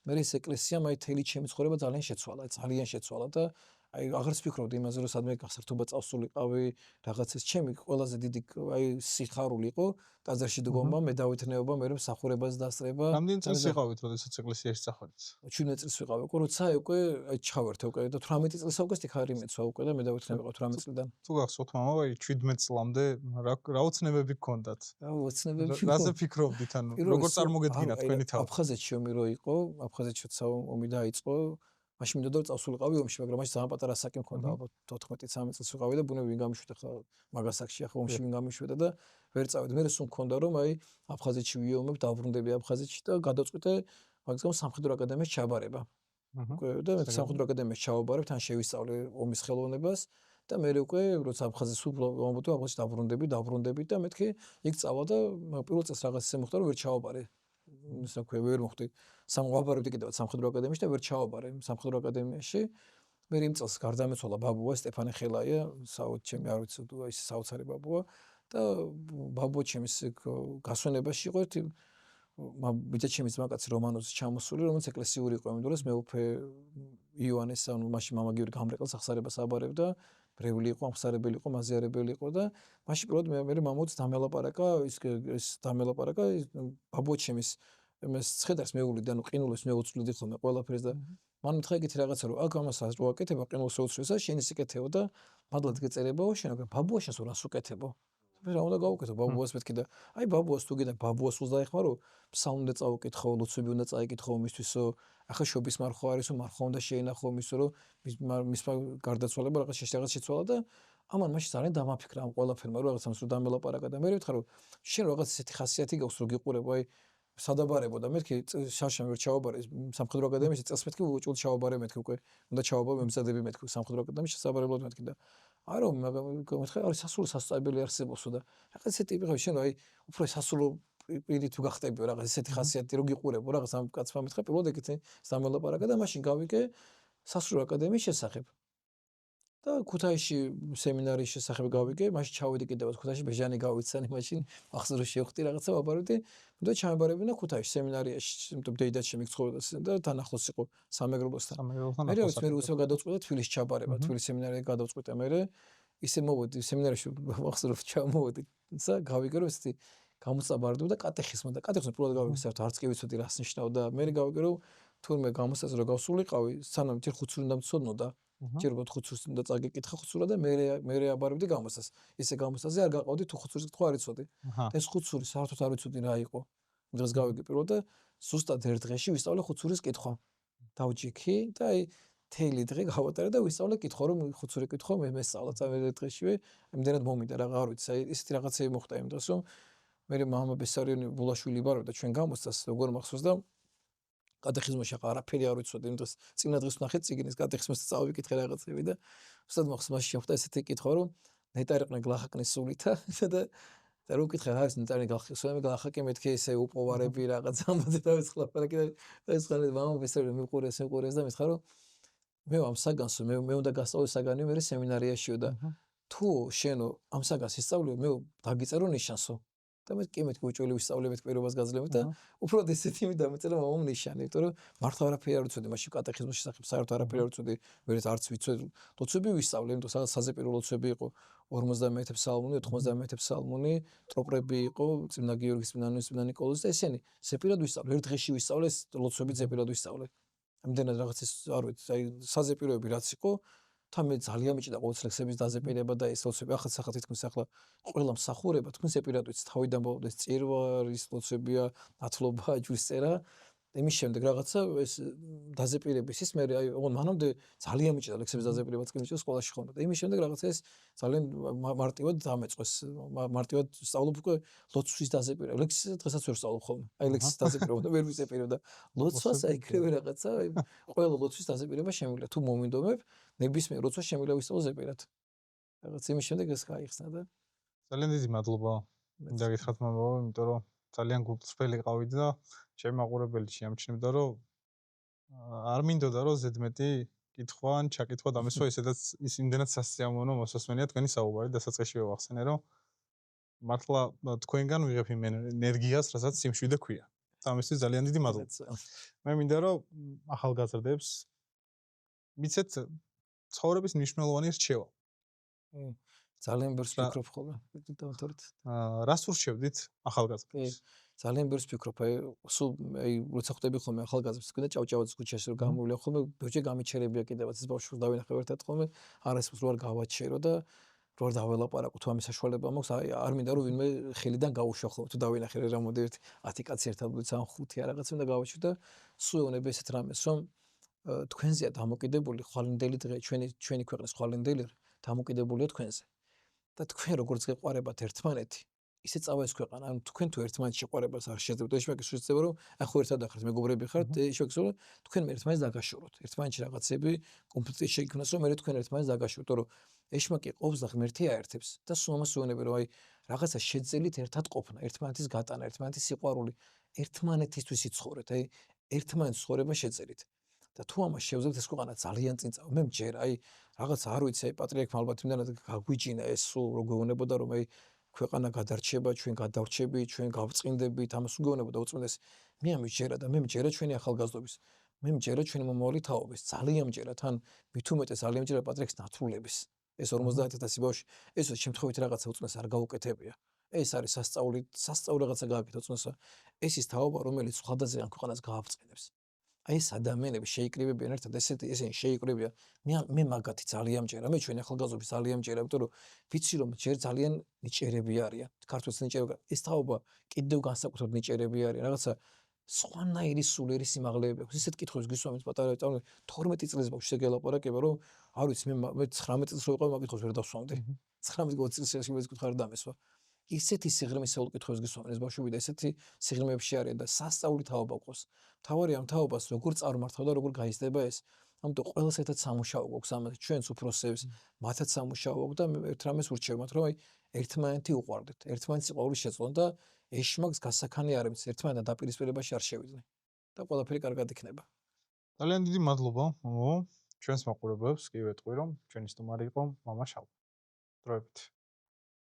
მე ეს ეკლესიამ აი თელი ჩემი ცხოვრება ძალიან შეცვალა და აი აღარც ფიქრობდი იმაზე რომ სადმე გასართობა წავსულიყავი რაღაცას ჩემი ყველაზე დიდი აი სიხარული იყო ტაძარში დგომა მე დავითნეობა მე მსახურებას დასწრება რამდენი წელს ვიყავით როდესაც ეკლესიაში წახვედით 17 წელს ვიყავი უკვე როცა უკვე აი ჩავერთე უკვე და 18 წელს უკვე სტიქარი მეცვა უკვე და მე დავითნე ვიყავ 18 წლიდან თუ გახსოვთ მამა აი 17 წლამდე რა ოცნებები გქონდათ რაზე ფიქრობდით ანუ როგორ წარმოგედგინათ თქვენი თავი აფხაზეთში ომი რო იყო აფხაზეთშიც ომი დაიწყო მაშინ მინდოდა რომ წავსულიყავი ომში, მაგრამ მაშინ ძალიან პატარა ასაკი მქონდა, ალბათ 14-13 წელს ვიყავი და ბუნები ვინ გამიშვიდა ხა მაგასაკში, ახლა ომში ვინ გამიშვიდა და ვერ წავედი. მე სულ მქონდა რომ აი აფხაზეთში ვიომებ, დავბრუნდები აფხაზეთში და გადავწყვიტე მაგის გამო სამხედრო აკადემიას ჩაბარება. და მე სამხედრო აკადემიას ჩავაბარებ, თან შევისწავლე ომის ხელოვნებას და მე უკვე როცა აფხაზეთს ვამბობდი, აფხაზეთში დავბრუნდები და მეთქი იქ წავალ და პირველ წელს რაღაც ისე მოხდა რომ ვერ ჩავაბარე. ის რა ქვია ვერ მოხდი სამღვაბარებდი კიდევაც სამხედრო აკადემიაში და ვერ ჩავაბარე სამხედრო აკადემიაში მე იმ წელს გარდამეცვალა ბაბუა სტეფანე ხელაია საუთ ჩემი არ ვიცი თუ ის საოცარი ბაბუა და ბაბუჩემის გასვენებაში იყო ერთი ბიჭაჩემის მაკაცი რომანოზი ჩამოსული, რომელიც ეკლესიური იყო, იმდროს მეუფე იოანეს, ანუ მაშინ მამა გიორგი გამრეკლს ახსარებას აბარებდა, ბრეული იყო, ამხსარებელი იყო, მაზიარებელი იყო და მაშინ პირველად მე მამოც დამელაპარაკა, ის დამელაპარაკა ბაბუჩემის ეს ცხედარს მეუვლი და ნუ ყინულებს მეუცვლიდი ხოლმე ყველაფერს და მან მითხრა ეკეთი რაღაცა რომ აქ ამასაც რო აკეთება ყინულს უცვლისა შენ ის იკეთებო და მადლად გეწერებაო შენ ბაბუაშენს რას უკეთებო მე რა უნდა გავუკეთო ბაბუას მეთქი და აი ბაბუას თუ გინდა ბაბუას უზაიხმარო ფსალმუნდა წაუკითხო ლოცვები უნდა წაიკითხო მისთვისო ახლა შობის მარხო არისო მარხო უნდა შეინახო მისო რომ მის გარდაცვალება რაღაც შეცვალა და ამან მაშინ ძალიან დამაფიქრა ამ ყველაფერმა რომ რაღაცა მსუ დამელაპარაკა და მე მითხრა რომ შენ რაღაც ესეთი ხასიათი გაქვს რომ გიყურებო აი სადაბარებო და მეთქი შარშან ვერ ჩავაბარე სამხედრო აკადემიაში წელს მეთქი უჭულ ჩავაბარე მეთქი უკვე უნდა ჩავაბარე მემზადები მეთქი სამხედრო აკადემიაში სასაბარებლად მეთქი და არა მეთქი არის სასულო სასწავლებელი არსებობსო და რაღაც ესეთი ტიპი ხარ შენ აი უფრო სასულო პირი თუ გახტებიო რაღაც ესეთი ხასიათი რომ გიყურებო რაღაც ამ კაცმა მეთქი პირველად ეკეთე სამელაპარაკა და მაშინ გავიგე სასულო აკადემიის შესახებ და ქუთაისში სემინარიის შესახებ გავიგე, მაშინ ჩავედი კიდევ ქუთაისში ბეჟანი გავიცანი, მაშინ ახსოვს რომ შევხვდი რაღაცა ვაბარებდი, და ჩამებარებინა ქუთაისში სემინარიაში, იმიტომ დეიდათში მიგცხოვდა და თან ახლოს იყო სამეგრელოსთან. მე როცა გადავწყვიტე თბილისში ჩაბარება, თბილისის სემინარიაში გადავწყვიტე მე, ისე მოვედი სემინარიაში ახსოვს რომ ჩამოვედი და გავიგე რომ ესეთი გამოსაბარდო და კატეხიზმი და კატეხიზმი პირველად გავიგე საერთოდ არც კი ვიცოდი რას ნიშნავდა. მე გავიგე რომ თურმე გამოსაზრ რო გავსულიყავი, სანამ ჯერ ხუთს უნდა მცოდნოდა ჯერ ხუთს უნდა წაგეკითხა ხუთსურა და მე აბარებდი გამოსას. ისე გამოსაზე არ გაყავდი თუ ხუთსურის კითხვა არ იცოდი. და ეს ხუთსური საერთოდ არ ვიცოდი რა იყო. დღეს გავიგე პირველად და ზუსტად ერთ დღეში ვისწავლე ხუთსურის კითხვა. დავჯიქი და აი თელი დღე გავატარე და ვისწავლე კითხვა რომ ხუთსური კითხვა მე მესწავლა წამერ დღეშივე იმდენად მომიდა რა არ ვიცი. აი ისეთი რაღაცები მოხდა იმ დროს რომ მე მამა ბესარიონი ბულაშვილი იბარებდა ჩვენ გამოსას როგორ მახსოვს და კატეხიზმში არაფერი არ ვიცოდი, იმ დროს წინა დღეს ვნახე წიგნის კატეხიზმს წავიკითხე რაღაცები და უბრალოდ მახსოვს მაშინ შეხვდა ესეთი კითხვა რომ ნეტარიყვნენ გლახაკნის სულითა და რო ვკითხე რა არის ნეტარიყვნენ გლახაკნის სული, მე გლახაკი მეთქე ესე უპოვარები რაღაც ამაზე დავეცხლაპარაკე და ეს ხალე მამა ბესარიონი მიყურეს და მითხრა რომ მე ამ საგანს მე უნდა გასწავლო საგანი მე სემინარიაშიო და თუ შენო ამ საგანს ისწავლიო მე დაგიწერო ნიშანსო და მე კი მეთქი უჭველი ვისწავლებ პირობას გაძლევთ და უბრალოდ ესეთი მე დამეწერა მამამ ნიშანი, იმიტომ რომ მართლა არაფერი არ ვიცოდი მაშინ კატეხიზმის შესახებ საერთოდ არაფერი არ ვიცოდი, ვერც არც ვიცოდი. ლოცვები ვისწავლე, იმიტომ სადაც საზეპირო ლოცვები იყო 51 ფსალმუნი, 91 ფსალმუნი, ტროპრები იყო, წმინდა გიორგის, წმინდა ნიკოლოზის და ესენი. ზეპირად ვისწავლე, ერთ დღეში ვისწავლე ლოცვები ზეპირად ვისწავლე. ამდენად რაღაც ის არ ვიცი, აი საზეპიროები რაც იყო თან მე ძალიან მიჭდა ყოველ ლექსების დაზეპირება და ეს ლოცვები ახლა სახა თითქმის ახლა ყველა მსახურება თქმის ეპირად ვიცი თავიდან ბოლომდე წირვარის ლოცვებია ნათლობა ჯვრის წერა იმის შემდეგ რაღაცა ეს დაზეპირების ის მე აი ოღონდ მანამდე ძალიან მიჭდა ლექსების დაზეპირებაც კი მიჭდა სკოლაში ხონდა და იმის შემდეგ რაღაცა ეს ძალიან მარტივად დამეწყვეს მარტივად სწავლობ უკვე ლოცვის დაზეპირება ლექსის დღესაც ვერ სწავლობ ხოლმე აი ლექსის დაზეპირება და ვერ ვიზეპირებ და ლოცვას აი კრევე რაღაცა აი ყველა ლოცვის დაზეპირება შემიძლია თუ მომინდომებ ნებისმიერ როცა შემიძლია ვისწავლო ზეპირად. რაღაც იმის შემდეგ ეს გაიხსნა და ძალიან დიდი მადლობა. მინდა გითხრათ მამაო, იმიტომ რომ ძალიან გულწრფელი ყავით და ჩემი მაყურებელი შეამჩნევდა რომ არ მინდოდა რომ ზედმეტი კითხვა ან ჩაკითხვა დამესვა ისედაც ის იმდენად სასიამოვნო მოსასმენია თქვენი საუბარი დასაწყისში ვახსენე რომ მართლა თქვენგან ვიღებ იმ ენერგიას, რასაც სიმშვიდე ქვია. ამისთვის ძალიან დიდი მადლობა. მე მინდა რომ ახალგაზრდებს მიცეთ ცხოვრების მნიშვნელოვანი რჩევა. ძალიან ბევრს ვფიქრობ ხოლმე. დავთორეთ. რას ურჩევდით ახალგაზრდებს? ძალიან ბევრს ვფიქრობ, სულ როცა ხვდები ხოლმე ახალგაზრდებს, თქვენ და ჭავჭავაძის ქუჩაში რომ გამოვიდა ხოლმე, ბევრჯერ გამიჩერებია კიდევაც ეს ბავშვს დავინახე ერთად ხოლმე, არასდროს რო არ გავაჩერო და რო არ დაველაპარაკო თუ ამის საშუალება მაქვს, არ მინდა რომ ვინმე ხელიდან გაუშვა ხოლმე, თუ დავინახე რა მოდი ერთი 10 კაცი ერთად მოდის ან 5 რაღაცა უნდა გავაჩვი და სულ ეუბნები ესეთ რამეს რომ თქვენზეა დამოკიდებული ხვალინდელი დღე ჩვენი ქვეყნის ხვალინდელი დამოკიდებულია თქვენზე. და თქვენ როგორც გეყვარებათ ერთმანეთი, ისე წავა ეს ქვეყანა. ანუ თქვენ თუ ერთმანეთს შეყვარებას არ შეძლებთ, ეშმაკის შეძება რომ ახლა ერთად ახართ, მეგობრები ხართ, ეშმაკის რომ თქვენ ერთმანეთს დაგაშოროთ. ერთმანეთში რაღაცები კონფლიქტი შეიქმნას, რომ მე თქვენ ერთმანეთს დაგაშოროთ, რომ ეშმაკი ყოფს და ღმერთი აერთებს და სულ ამას ვეუბნები რომ აი რაღაცა შეძელით ერთად ყოფნა, ერთმანეთის გატანა, ერთმანეთის სიყვარული, ერთმანეთისთვის იცხოვრეთ, აი ერთმანეთის ცხოვრება შეძელით. და თუ ამას შევძლებთ ეს ქვეყანა ძალიან წინ წავა. მე მჯერა აი რაღაც არ ვიცი აი პატრიარქმა ალბათ იმდანაც გაგვიჯინა ეს სულ რო გვეუბნებოდა რომ აი ქვეყანა გადარჩება, ჩვენ გადავრჩებით, ჩვენ გავწყინდებით, ამას უგეუბნება და უწმენდეს. მე ამიჯერა და მე მჯერა ჩვენი ახალგაზრდობის. მე მჯერა ჩვენი მომავალი თაობის. ძალიან მჯერა, თან მით უმეტეს ძალიან მჯერა პატრიქს ნათრულების. ეს 50000 ბავშვი, ეს შემთხვევით რაღაცა უწმენს არ გაუკეთებია. ეს არის სასწაული რაღაცა გააკეთა უწმენსა. ეს ის თაობა, რომელიც სხვადასხვა ქვეყანას გააბრწყინებს. აი ეს ადამიანები შეიკრიბებიან ერთად, ესენი შეიკრიბებიან. მე მაგათი ძალიან მჯერა, მე ჩვენი ახალგაზრდობის ძალიან მჯერა, იმიტომ რომ ვიცი რომ ჯერ ძალიან ნიჭერები არიან. ქართულს ნიჭერები, ეს თაობა კიდევ განსაკუთრებით ნიჭერები არიან. რაღაცა სხვანაირი სულიერი სიმაღლეები აქვს. ისეთ კითხვებს გისვამით პატარა 12 წლის ბავშვს ეგელაპარაკება, რომ არ ვიცი მე 19 წლის რო ვიყავი, მაგ კითხვებს ვერ დავსვამდი. 19-20 წლის ეს კითხვა არ დამესვა. ისეთი სიღრმისეულ კითხვებს გისვამენ ეს ბავშვები და ესეთი სიღრმეებში არიან და სასწაული თაობა ყავს. თავარი ამ თაობას როგორ წარმართავ და როგორ გაიზრდება ეს. ამიტომ ყველას ერთად სამუშაო გვაქვს ამაზე, ჩვენს უფროსებს, მათაც სამუშაო გვაქვს და მე ერთ რამეს ურჩევთ, რომ აი ერთმანეთი უყვარდეთ, ერთმანეთის სიყვარულის შეცდომა და ეშმაკს გასაქანი არ არის, ერთმანეთთან დაპირისპირებაში არ შევიდნენ. და ყველაფერი კარგად იქნება. ძალიან დიდი მადლობა, მამო. ჩვენს მაყურებელს კი ვეტყვი, რომ ჩვენი სტუმარი იყო მამა შალვა. დროებით.